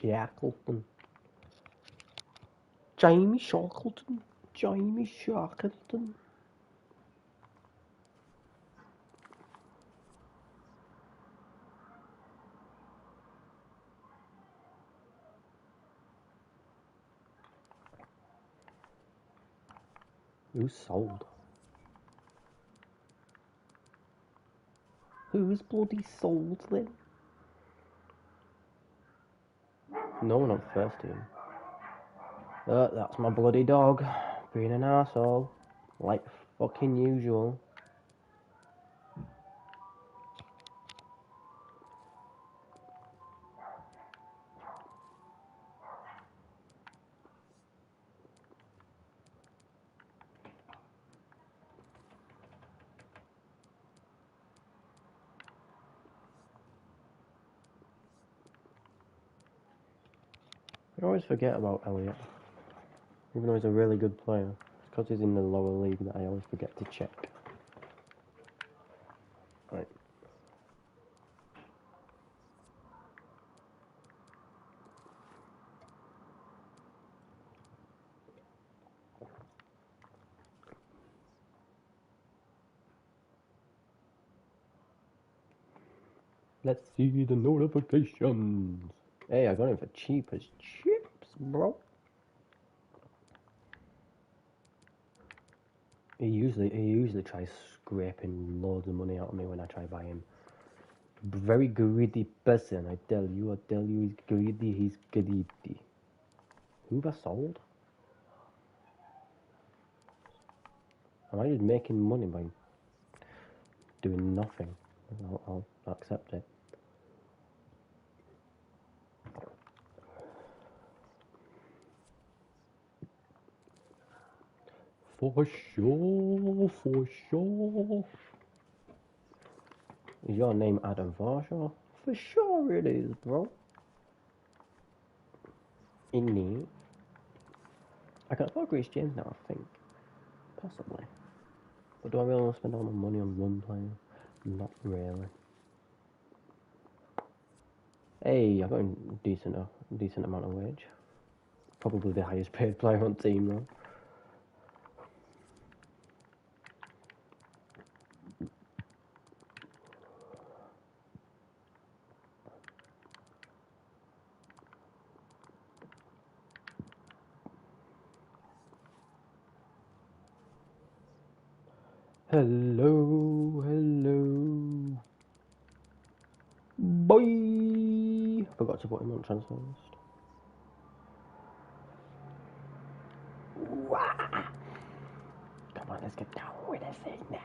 Shackleton. Jamie Shackleton. Jamie Shackleton. Who's sold? Who's bloody sold then? No one on first team. That's my bloody dog. Being an arsehole. Like fucking usual. I always forget about Elliot. Even though he's a really good player. It's because he's in the lower league that I always forget to check. Right. Let's see the notifications. Hey, I got him for cheap as chips, bro. He usually tries scraping loads of money out of me when I try to buy him. Very greedy person, I tell you, he's greedy. Who have I sold? Am I just making money by doing nothing? I'll accept it. For sure. Is your name Adam Varshaw? For sure it is, bro. Inni. I can afford Grace James now, I think. Possibly. But do I really want to spend all my money on one player? Not really. Hey, I got a decent amount of wage. Probably the highest paid player on team though. Hello. Boy! Forgot to put him on transfer list. Wah! Come on, let's get down with the sickness.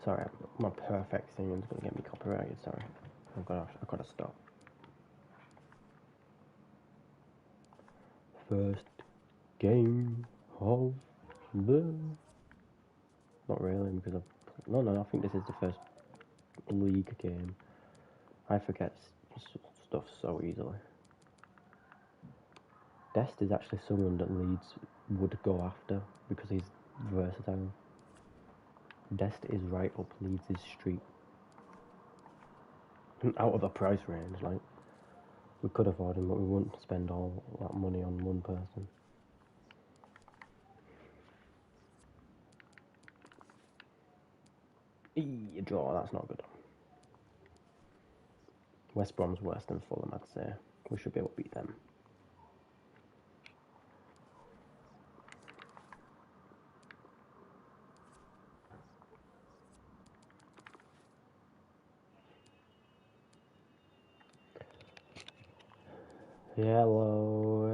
Sorry, my perfect singing's gonna get me copyrighted. Sorry, I've gotta stop. First game of the. Not really, because no. I think this is the first league game. I forget stuff so easily. Dest is actually someone that Leeds would go after because he's versatile. Dest is right up Leeds' street. Out of the price range, like, we could afford him, but we wouldn't spend all that money on one person. A draw, that's not good. West Brom's worse than Fulham, I'd say. We should be able to beat them. Hello.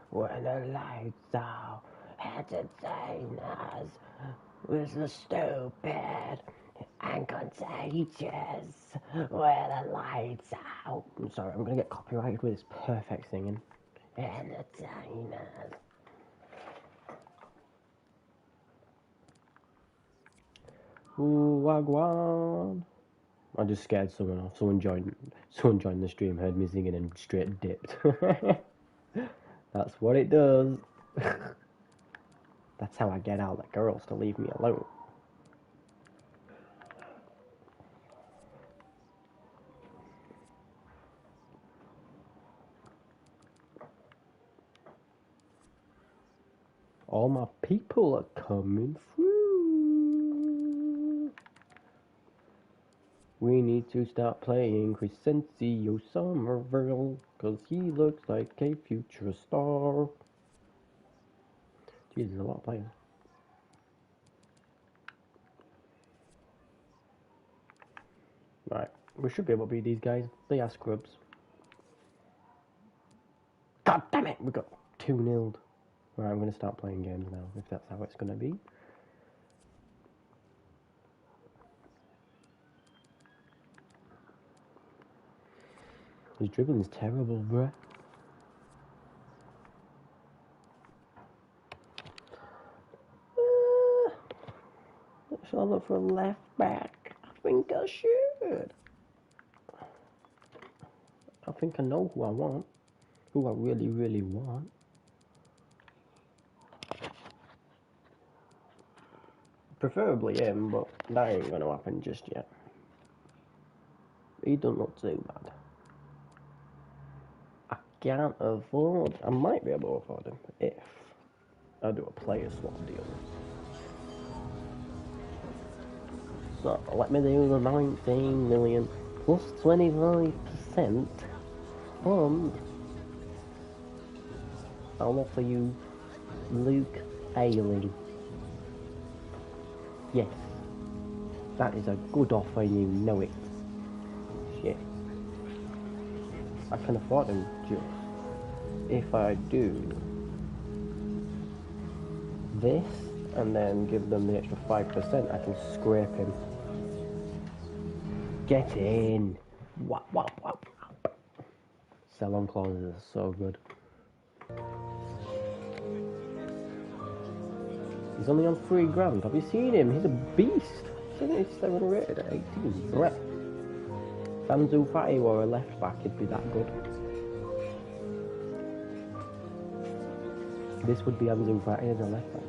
When the lights out, entertain us with the stupid and contagious. When the lights out. I'm sorry, I'm gonna get copyrighted with this perfect singing. Entertain us. Ooh, wagwan. I just scared someone off. Someone joined the stream, heard me singing and straight dipped. That's what it does. That's how I get all the girls to leave me alone. All my people are coming through. We need to start playing Crescencio Somerville, cause he looks like a future star. Jeez, there's a lot of players. Right, we should be able to beat these guys. They are scrubs. God damn it, we got 2-0'd. Right, I'm going to start playing games now, if that's how it's going to be. His dribbling's terrible, bruh. Shall I look for a left back? I think I should. I think I know who I want. Who I really, really want. Preferably him, but that ain't gonna happen just yet. He don't look too bad. I can't afford. I might be able to afford him if I do a player swap deal. So let me do the 19 million plus 25% from I'll offer you Luke Ayling. Yes, that is a good offer and you know it. Shit. I can afford him just if I do this and then give them the extra 5%, I can scrape him. Get in! Wap, wap, wap. Sell on clauses are so good. He's only on £3 grand. Have you seen him? He's a beast. 77 rated at 18. Right. If Ansu Fati were a left back, he'd be that good. This would be Ansu Fati as a left back.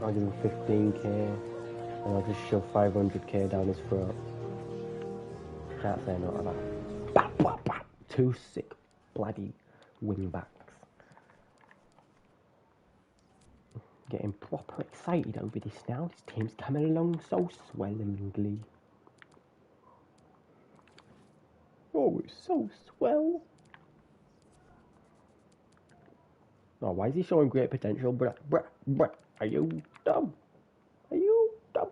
I'll give him 15k and I'll just shove 500k down his throat. Can't say no to that. Bap, bap, bap. Two sick bloody wing backs. Getting proper excited over this now. This team's coming along so swellingly. Oh, it's so swell. Oh, why is he showing great potential? Bruh. Are you dumb? Are you dumb?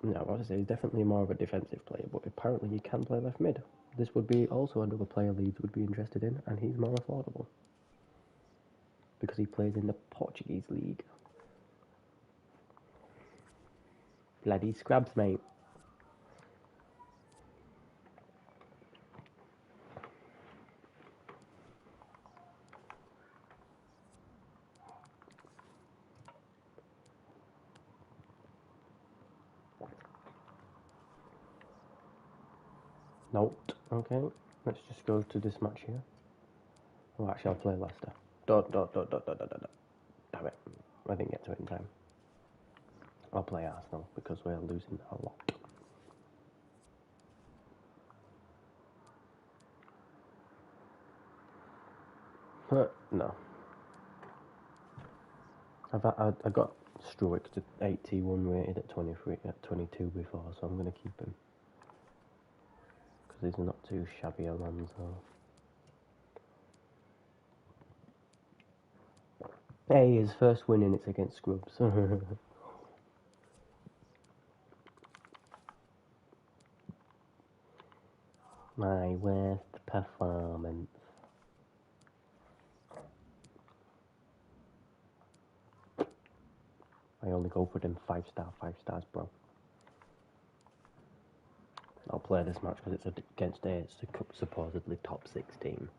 No, I was to say he's definitely more of a defensive player, but apparently he can play left mid. This would be also another player Leeds would be interested in, and he's more affordable. Because he plays in the Portuguese league. Bloody scrubs, mate. Note. Okay, let's just go to this match here. Oh, actually, I'll play Leicester. Dot. Damn it. I didn't get to it in time. I'll play Arsenal because we're losing a lot. But no. I got Struick to 81 rated at 23 at 22 before, so I'm gonna keep him because he's not too shabby Alonso. Hey, his first win and it's against Scrubs. My worst performance. I only go for them 5 stars, bro. I'll play this match because it's against a supposedly top 16.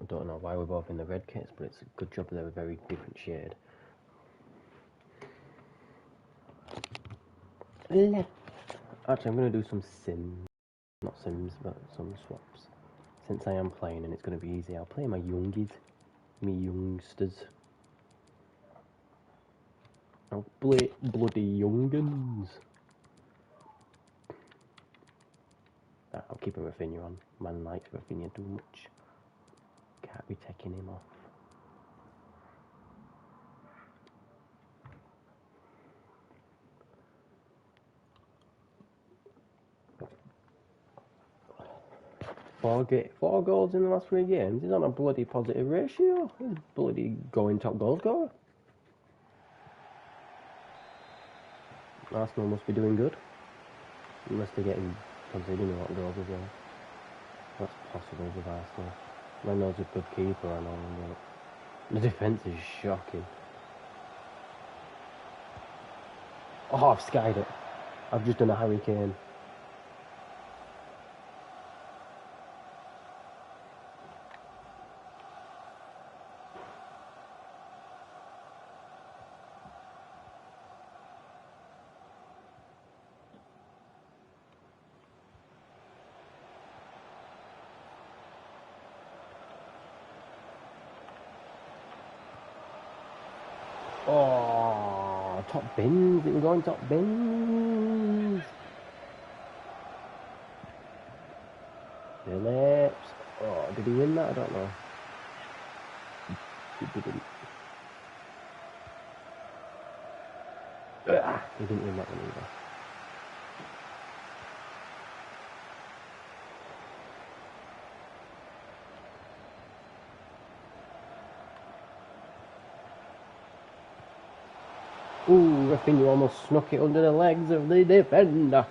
I don't know why we're both in the red kits, but it's a good job they're a very different shade. Left. Actually, I'm going to do some not sims, but some swaps. Since I am playing and it's going to be easy, I'll play my youngies, me youngsters. I'll play bloody youngins. I'll keep Rafinha on. Man likes Rafinha too much. Can't be taking him off. Four goals in the last 3 games. He's on a bloody positive ratio. He's bloody going top goal scorer. Arsenal must be doing good. Unless they're getting conceding a lot of goals as well. That's possible with Arsenal. Leno's a good keeper, I know, but the defence is shocking. Oh, I've skied it. I've just done a Harry Kane. Oh, top bins. It was going top bins. Phillips. Oh, did he win that? I don't know. He didn't. He didn't win that one either. Ooh, Rafinha almost snuck it under the legs of the defender.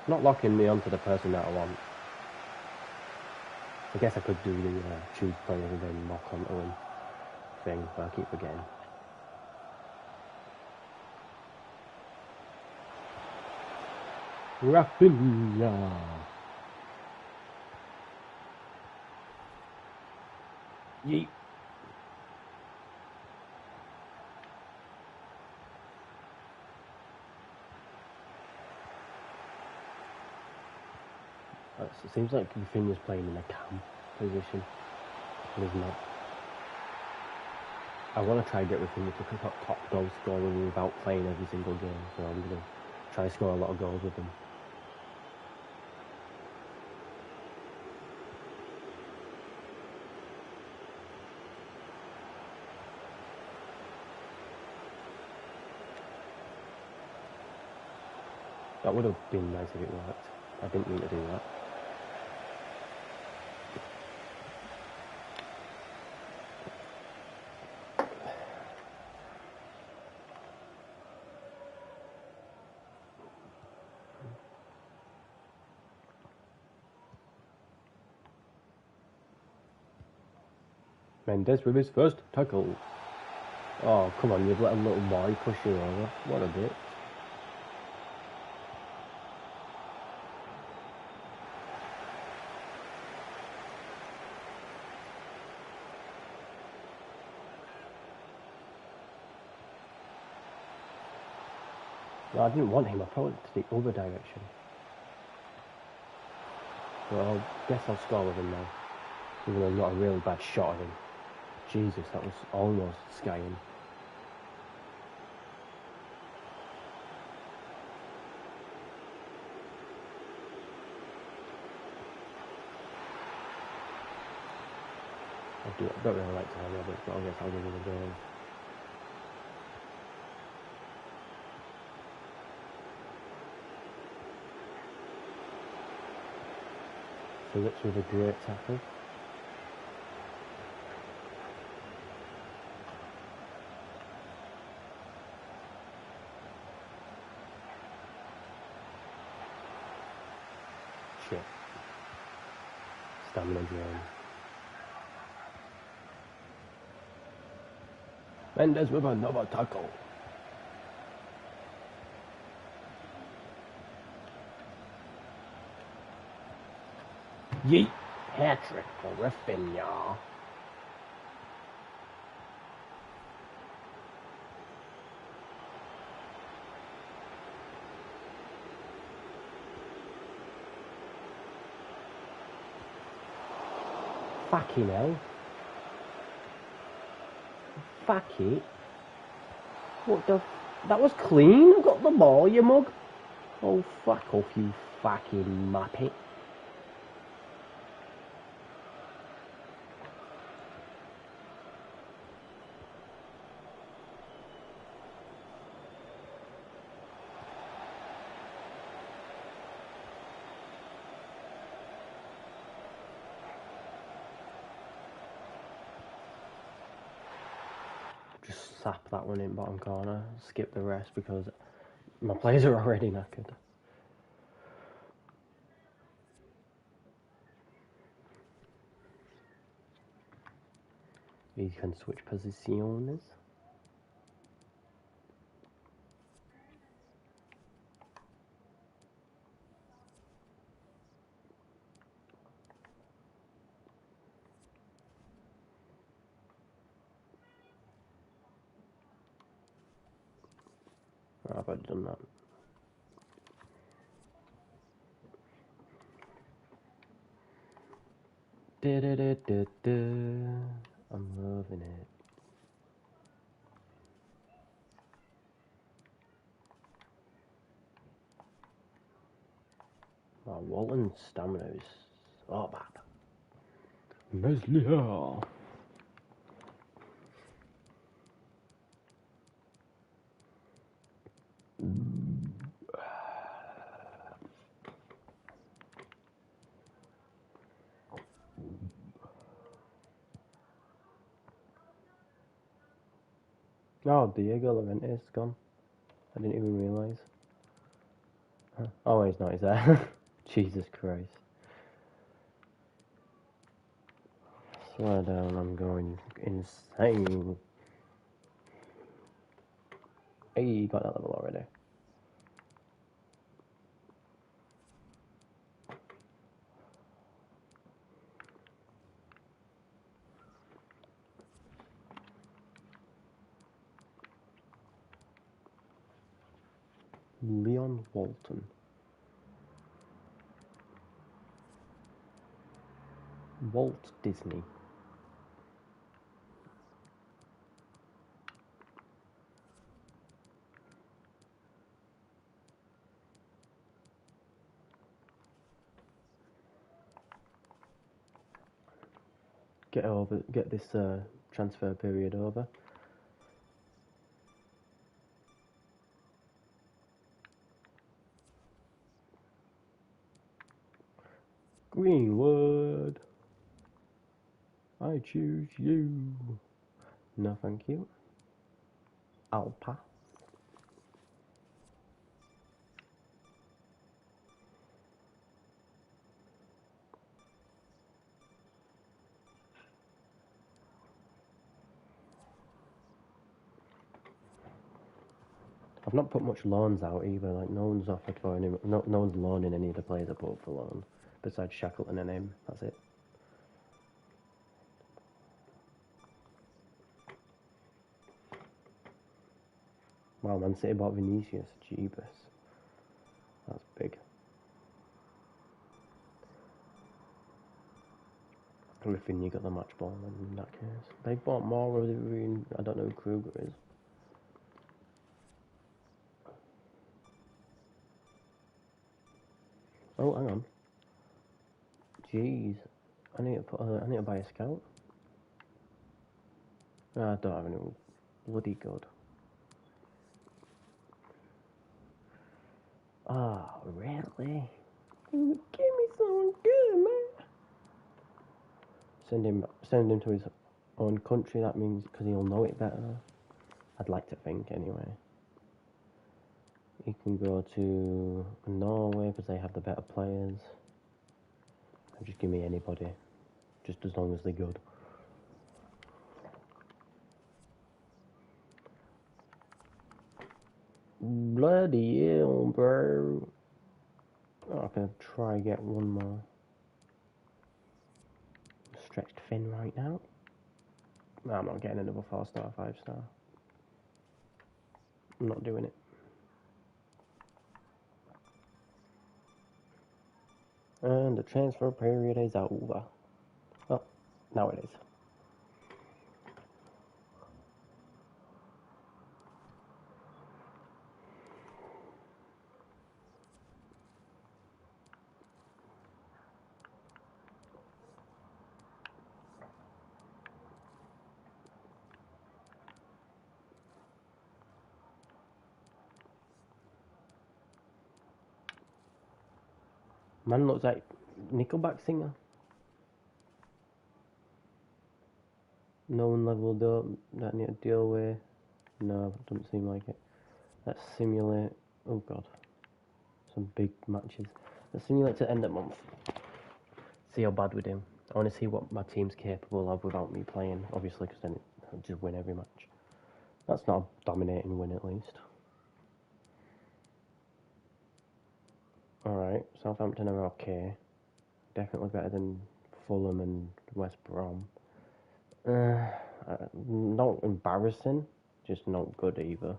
Not locking me onto the person that I want. I guess I could do the choose player and then lock onto him thing, but I keep forgetting. Rafinha. Yeet. It seems like Rafinha's playing in a cam position, but he's not. I want to try and get Rafinha to pick up top goal scoring without playing every single game, so I'm going to try to score a lot of goals with him. That would have been nice if it worked. I didn't mean to do that. Mendes with his first tackle. Oh, come on, you've let a little boy push you over. What a bitch. No, I didn't want him. I probably to the other direction. Well, I guess I'll score with him now. Even though I got a really bad shot at him. Jesus, that was almost skying. I don't really like to have Roberts, but I guess I'll give him a go. Phillips with a great tackle. Shit. Stamina drain. Mendes with another tackle. Yeet! Hat-trick for Rafinha. Fucking hell. Fuck it. What the... That was clean? I got the ball, you mug. Oh, fuck off, you fucking muppet. Just sap that one in bottom corner. Skip the rest because my players are already knackered. You can switch positions. Oh, I've already done that. I'm loving it. Oh, Walton's stamina is so bad. Meslier. Oh, Diego Llorente's gone. I didn't even realise. Oh, he's not, he's there. Jesus Christ. Slow down, I'm going insane. Hey, you got that level already. Leon Walton. Walt Disney. Get this transfer period over. Greenwood. I choose you. No, thank you. I'll pass. I've not put much loans out either. Like no one's offered for any. No one's loaning any of the players I put for loan besides Shackleton and him. That's it. Wow, Man City bought Vinicius. Jeebus. That's big. Griffin, you got the match ball in that case. They bought more of the. I don't know who Kruger is. Oh, hang on. Jeez. I need to buy a scout. No, I don't have any. Bloody good. Oh, really? Give me some good, man. Send him to his own country. That means because he'll know it better. I'd like to think, anyway. He can go to Norway because they have the better players. And just give me anybody, just as long as they're good. Bloody hell, bro. Oh, I can try get one more. Stretched fin right now. No, I'm not getting another 4-star, 5-star. I'm not doing it. And the transfer period is over. Oh, now it is. Man looks like Nickelback singer. No one leveled up that I need to deal with. No, doesn't seem like it. Let's simulate. Oh god. Some big matches. Let's simulate to end of month. See how bad we do. I want to see what my team's capable of without me playing, obviously, because then I'll just win every match. That's not a dominating win, at least. Alright, Southampton are okay. Definitely better than Fulham and West Brom. Not embarrassing, just not good either.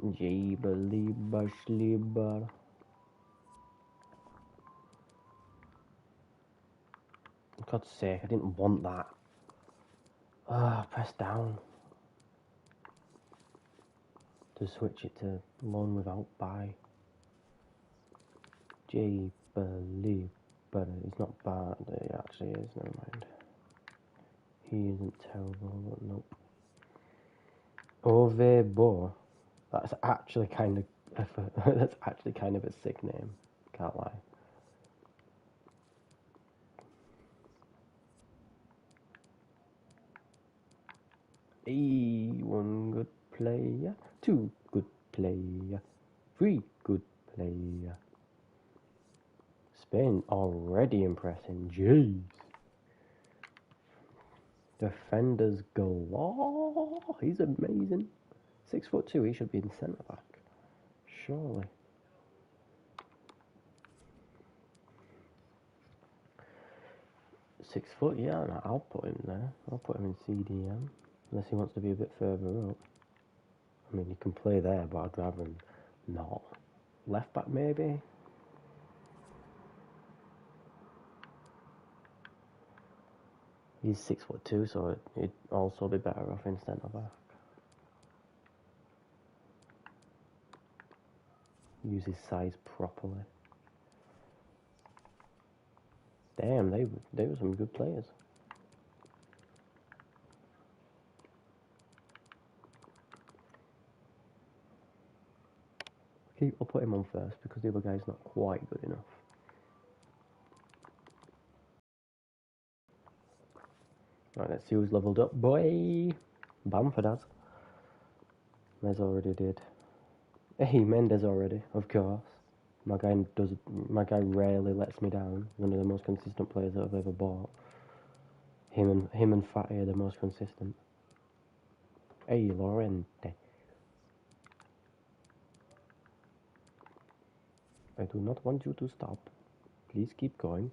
Jeeba, sleeba. For God's sake, I didn't want that. Press down. To switch it to loan without buy. Jeeba, but it's not bad. It actually is, never mind. He isn't terrible, but nope. Ovebo. That's actually kind of that's actually kind of a sick name. Can't lie. One good player, two good player, three good player. Spain already impressing. Jeez. Defenders galore. He's amazing. 6'2". He should be in centre back. Surely. £6, yeah, I'll put him there. I'll put him in CDM. Unless he wants to be a bit further up. I mean, he can play there, but I'd rather him not. Left back, maybe? He's 6'2", so he'd also be better off in centre back. Use his size properly. Damn, they were some good players. Okay, I'll put him on first because the other guy's not quite good enough. Right, let's see who's levelled up. Boy! Bamford has. Mez already did. Hey, Mendes already, of course. My guy rarely lets me down. One of the most consistent players that I've ever bought. Him and Fatty are the most consistent. Hey, Lorente. I do not want you to stop. Please keep going.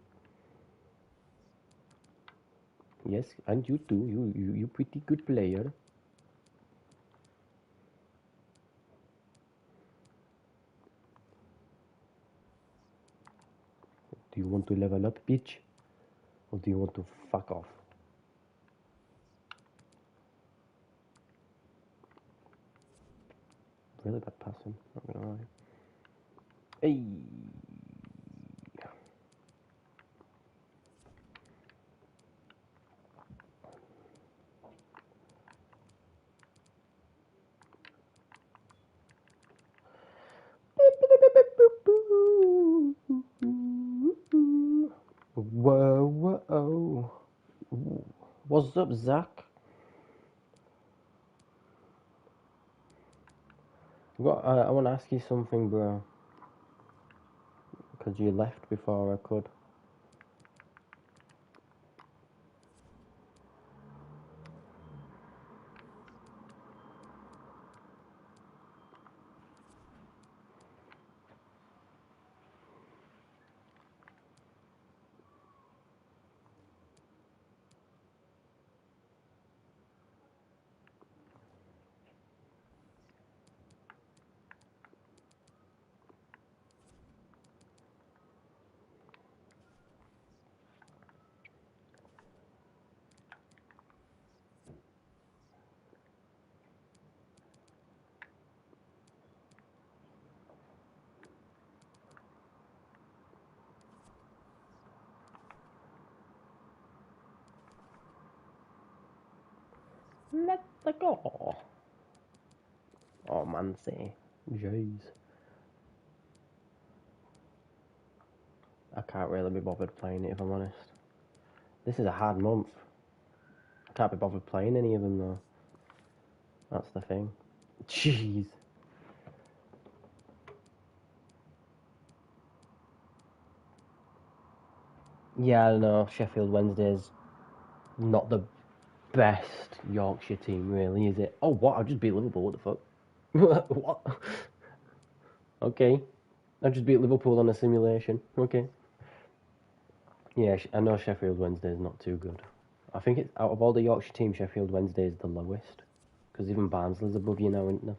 Yes, and you too. You pretty good player. Do you want to level up, bitch? Or do you want to fuck off? Really bad passing, not gonna lie. Hey! Whoa, whoa. What's up, Zach? I want to ask you something, bro. Because you left before I could. Let's go. Oh, man, say. Jeez. I can't really be bothered playing it, if I'm honest. This is a hard month. I can't be bothered playing any of them, though. That's the thing. Jeez. Yeah, I know. Sheffield Wednesday's not the best Yorkshire team, really, is it? Oh, what? I just beat Liverpool. What the fuck? What? Okay. I just beat Liverpool on a simulation. Okay. Yeah, I know Sheffield Wednesday is not too good. I think it's out of all the Yorkshire teams, Sheffield Wednesday is the lowest. Because even Barnsley's above you now, isn't there?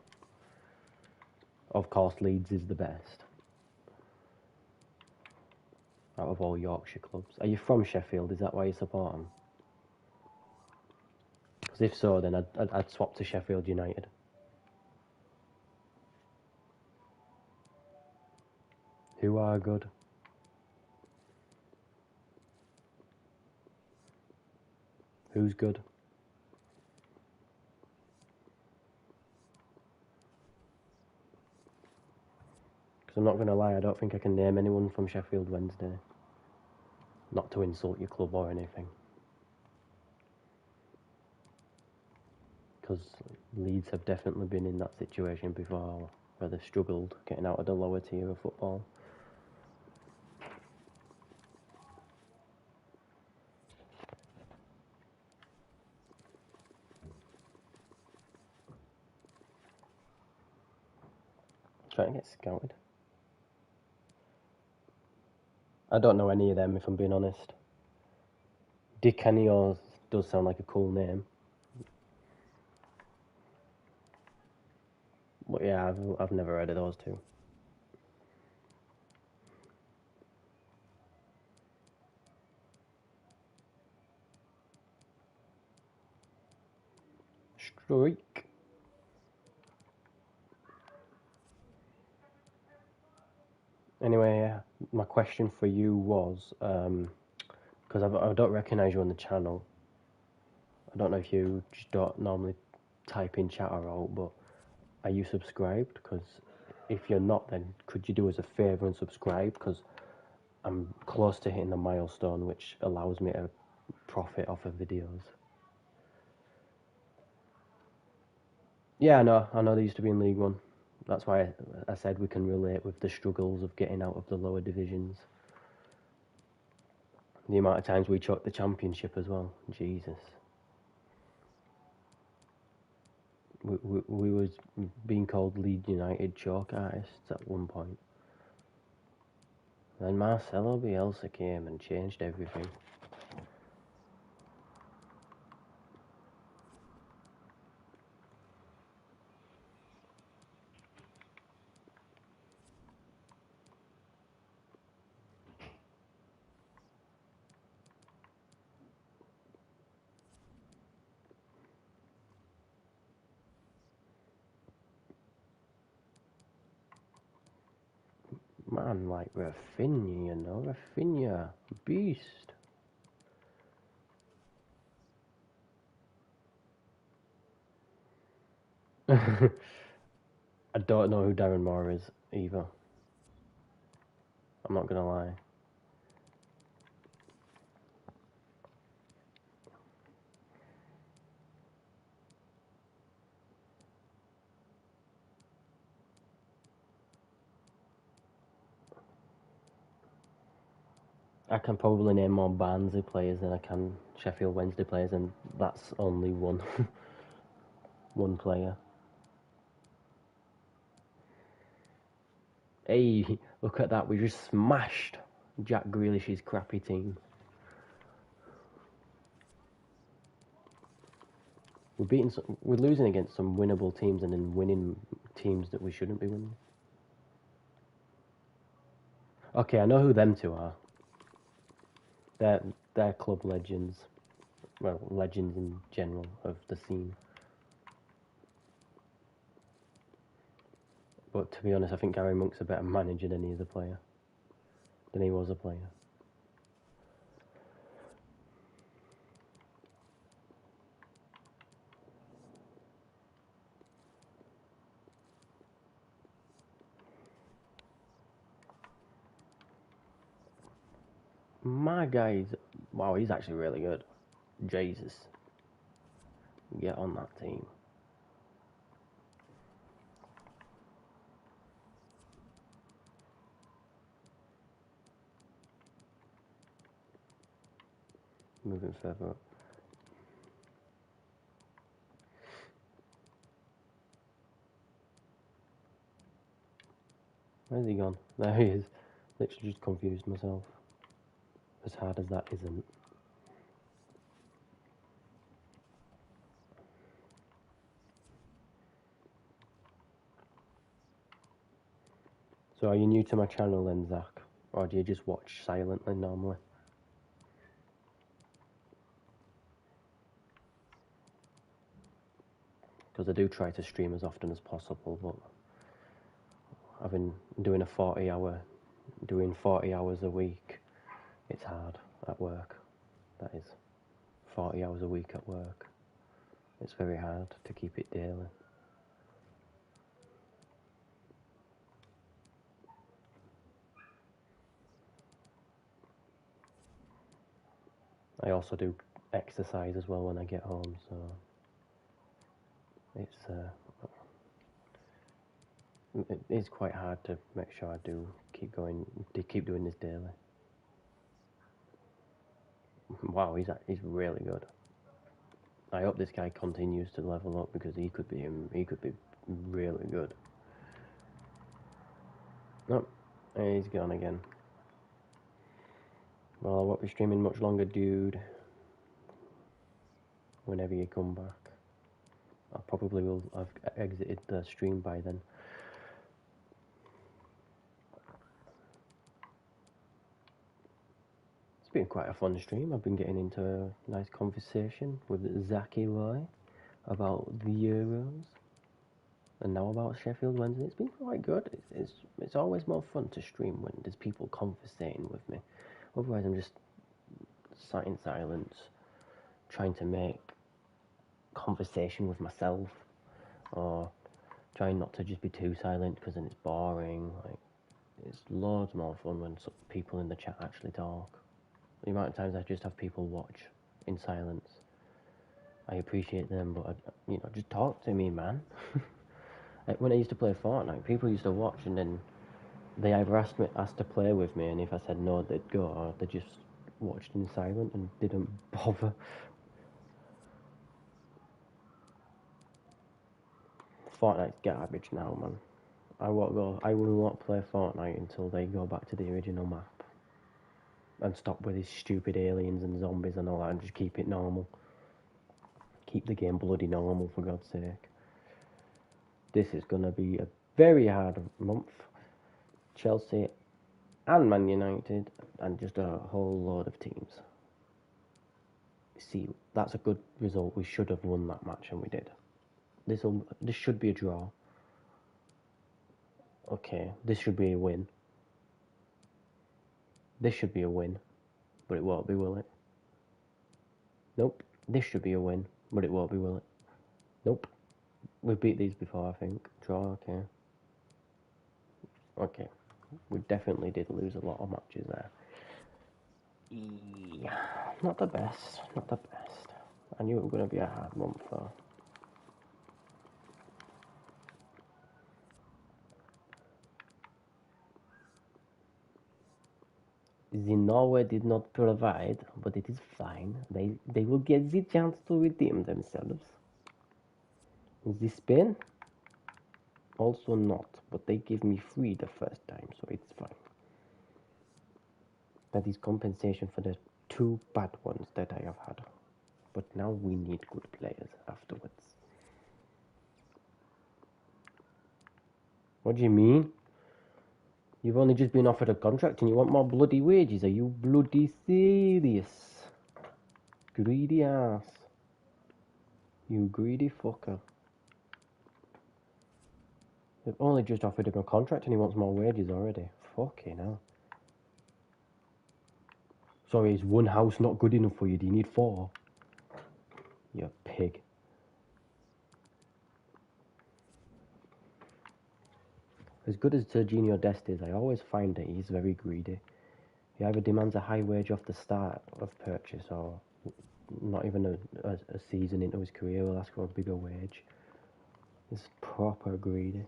Of course, Leeds is the best. Out of all Yorkshire clubs. Are you from Sheffield? Is that why you support them? Because if so, then I'd swap to Sheffield United. Who are good? Who's good? Because I'm not going to lie, I don't think I can name anyone from Sheffield Wednesday. Not to insult your club or anything. because Leeds have definitely been in that situation before, where they've struggled getting out of the lower tier of football. Trying to get scouted. I don't know any of them, if I'm being honest. Di Canio does sound like a cool name. But yeah, I've never heard of those two. Streak. Anyway, my question for you was, because I don't recognise you on the channel. I don't know if you just don't normally type in chatter out, but are you subscribed? Because if you're not, then could you do us a favour and subscribe? Because I'm close to hitting the milestone, which allows me to profit off of videos. Yeah, I know they used to be in League One. That's why I said we can relate with the struggles of getting out of the lower divisions. The amount of times we choked the Championship as well. Jesus. We was being called Leeds United choke artists at one point. Then Marcelo Bielsa came and changed everything. Man, like Rafinha, you know, Rafinha, beast. I don't know who Darren Moore is either. I'm not gonna lie. I can probably name more Barnsley players than I can Sheffield Wednesday players, and that's only one one player. Hey, look at that! We just smashed Jack Grealish's crappy team. We're losing against some winnable teams, and then winning teams that we shouldn't be winning. Okay, I know who them two are. They're club legends. Well, legends in general of the scene. But to be honest, I think Gary Monk's a better manager than he is a player. Than he was a player. My guy's... Wow, he's actually really good. Jesus. Get on that team. Moving further up. Where's he gone? There he is. Literally just confused myself. As hard as that isn't. So are you new to my channel then, Zach? Or do you just watch silently normally? Because I do try to stream as often as possible, but I've been doing 40 hours a week. It's hard at work. That is 40 hours a week at work. It's very hard to keep it daily. I also do exercise as well when I get home, so it is quite hard to make sure I do keep doing this daily. Wow, he's really good. I hope this guy continues to level up because he could be really good. Nope, he's gone again. Well, I won't be streaming much longer, dude. Whenever you come back, I probably will have exited the stream by then. It's been quite a fun stream. I've been getting into a nice conversation with Zachy Roy about the Euros, and now about Sheffield Wednesday. It's been quite good. It's always more fun to stream when there's people conversating with me. Otherwise, I'm just sat in silence, trying to make conversation with myself, or trying not to just be too silent because then it's boring. Like, it's loads more fun when people in the chat actually talk. The amount of times I just have people watch in silence, I appreciate them, but just talk to me, man. Like when I used to play Fortnite, people used to watch and then they either asked to play with me, and if I said no, they'd go, or they just watched in silence and didn't bother. Fortnite's garbage now, man. I will not play Fortnite until they go back to the original map and stop with these stupid aliens and zombies and all that, and just keep it normal. Keep the game bloody normal, for God's sake. This is gonna be a very hard month. Chelsea and Man United and just a whole load of teams. See, that's a good result. We should have won that match, and we did. This should be a draw. Okay, this should be a win. This should be a win, but it won't be, will it? Nope. This should be a win, but it won't be, will it? Nope. We've beat these before, I think. Draw, okay. Okay. We definitely did lose a lot of matches there. Yeah, not the best. Not the best. I knew it was going to be a hard month, though. The Norway did not provide, but it is fine. They will get the chance to redeem themselves. The Spain, also not, but they gave me 3 the first time, so it's fine. That is compensation for the 2 bad ones that I have had. But now we need good players afterwards. What do you mean? You've only just been offered a contract and you want more bloody wages? Are you bloody serious? Greedy ass. You greedy fucker. They've only just offered him a contract and he wants more wages already. Fucking hell. Sorry, is 1 house not good enough for you? Do you need 4? You pig. As good as Serginho Dest is, I always find that he's very greedy. He either demands a high wage off the start of purchase, or not even a season into his career will ask for a bigger wage. He's proper greedy.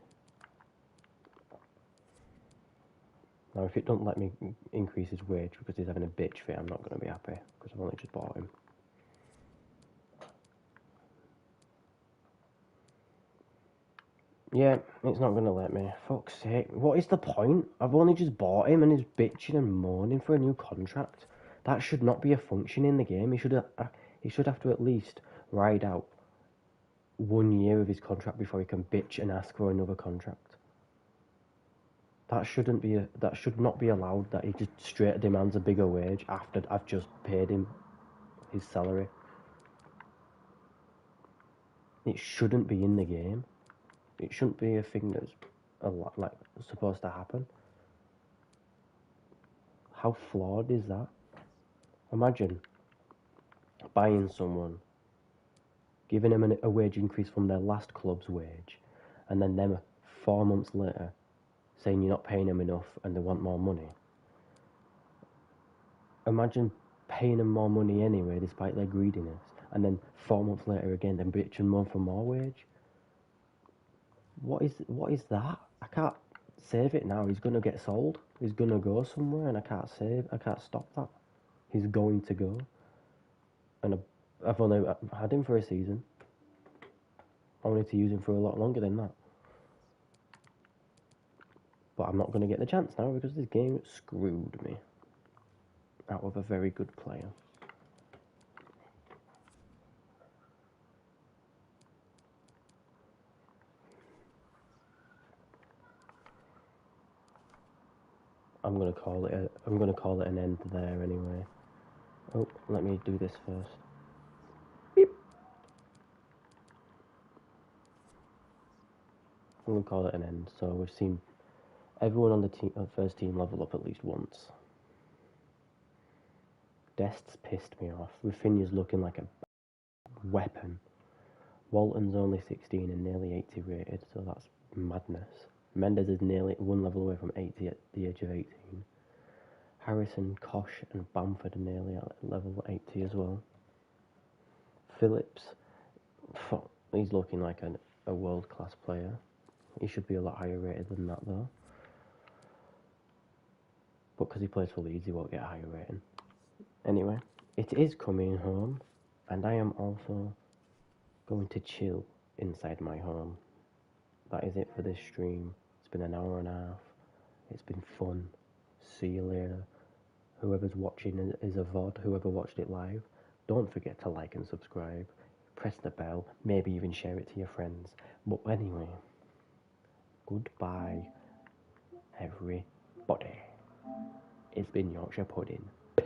Now, if it don't let me increase his wage because he's having a bitch fit, I'm not going to be happy, because I've only just bought him. Yeah, it's not going to let me. Fuck's sake. What is the point? I've only just bought him and he's bitching and moaning for a new contract. That should not be a function in the game. He should have to at least ride out 1 year of his contract before he can bitch and ask for another contract. That should not be allowed, that he just straight demands a bigger wage after I've just paid him his salary. It shouldn't be in the game. It shouldn't be a thing that's supposed to happen. How flawed is that? Imagine buying someone, giving them a wage increase from their last club's wage, and then them 4 months later saying you're not paying them enough and they want more money. Imagine paying them more money anyway despite their greediness, and then 4 months later again then bitch and moan for more wage. What is that? I can't save it now. He's gonna get sold. He's gonna go somewhere, and I can't save. I can't stop that. He's going to go, and I've only had him for a season. I wanted to use him for a lot longer than that, but I'm not gonna get the chance now because this game screwed me out of a very good player. I'm gonna call it an end there anyway. Oh, let me do this first. Beep. I'm gonna call it an end. So we've seen everyone on the first team level up at least once. Dest's pissed me off. Rafinha's looking like a weapon. Walton's only 16 and nearly 80 rated, so that's madness. Mendes is nearly one level away from 80 at the age of 18. Harrison, Kosh, and Bamford are nearly at level 80 as well. Phillips, he's looking like a world-class player. He should be a lot higher rated than that, though. But because he plays for Leeds, he won't get a higher rating. Anyway, it is coming home, and I am also going to chill inside my home. That is it for this stream. It's been an hour and a half. It's been fun. See you later. Whoever's watching is a VOD. Whoever watched it live, don't forget to like and subscribe. Press the bell. Maybe even share it to your friends. But anyway, goodbye, everybody. It's been Yorkshire Pudding.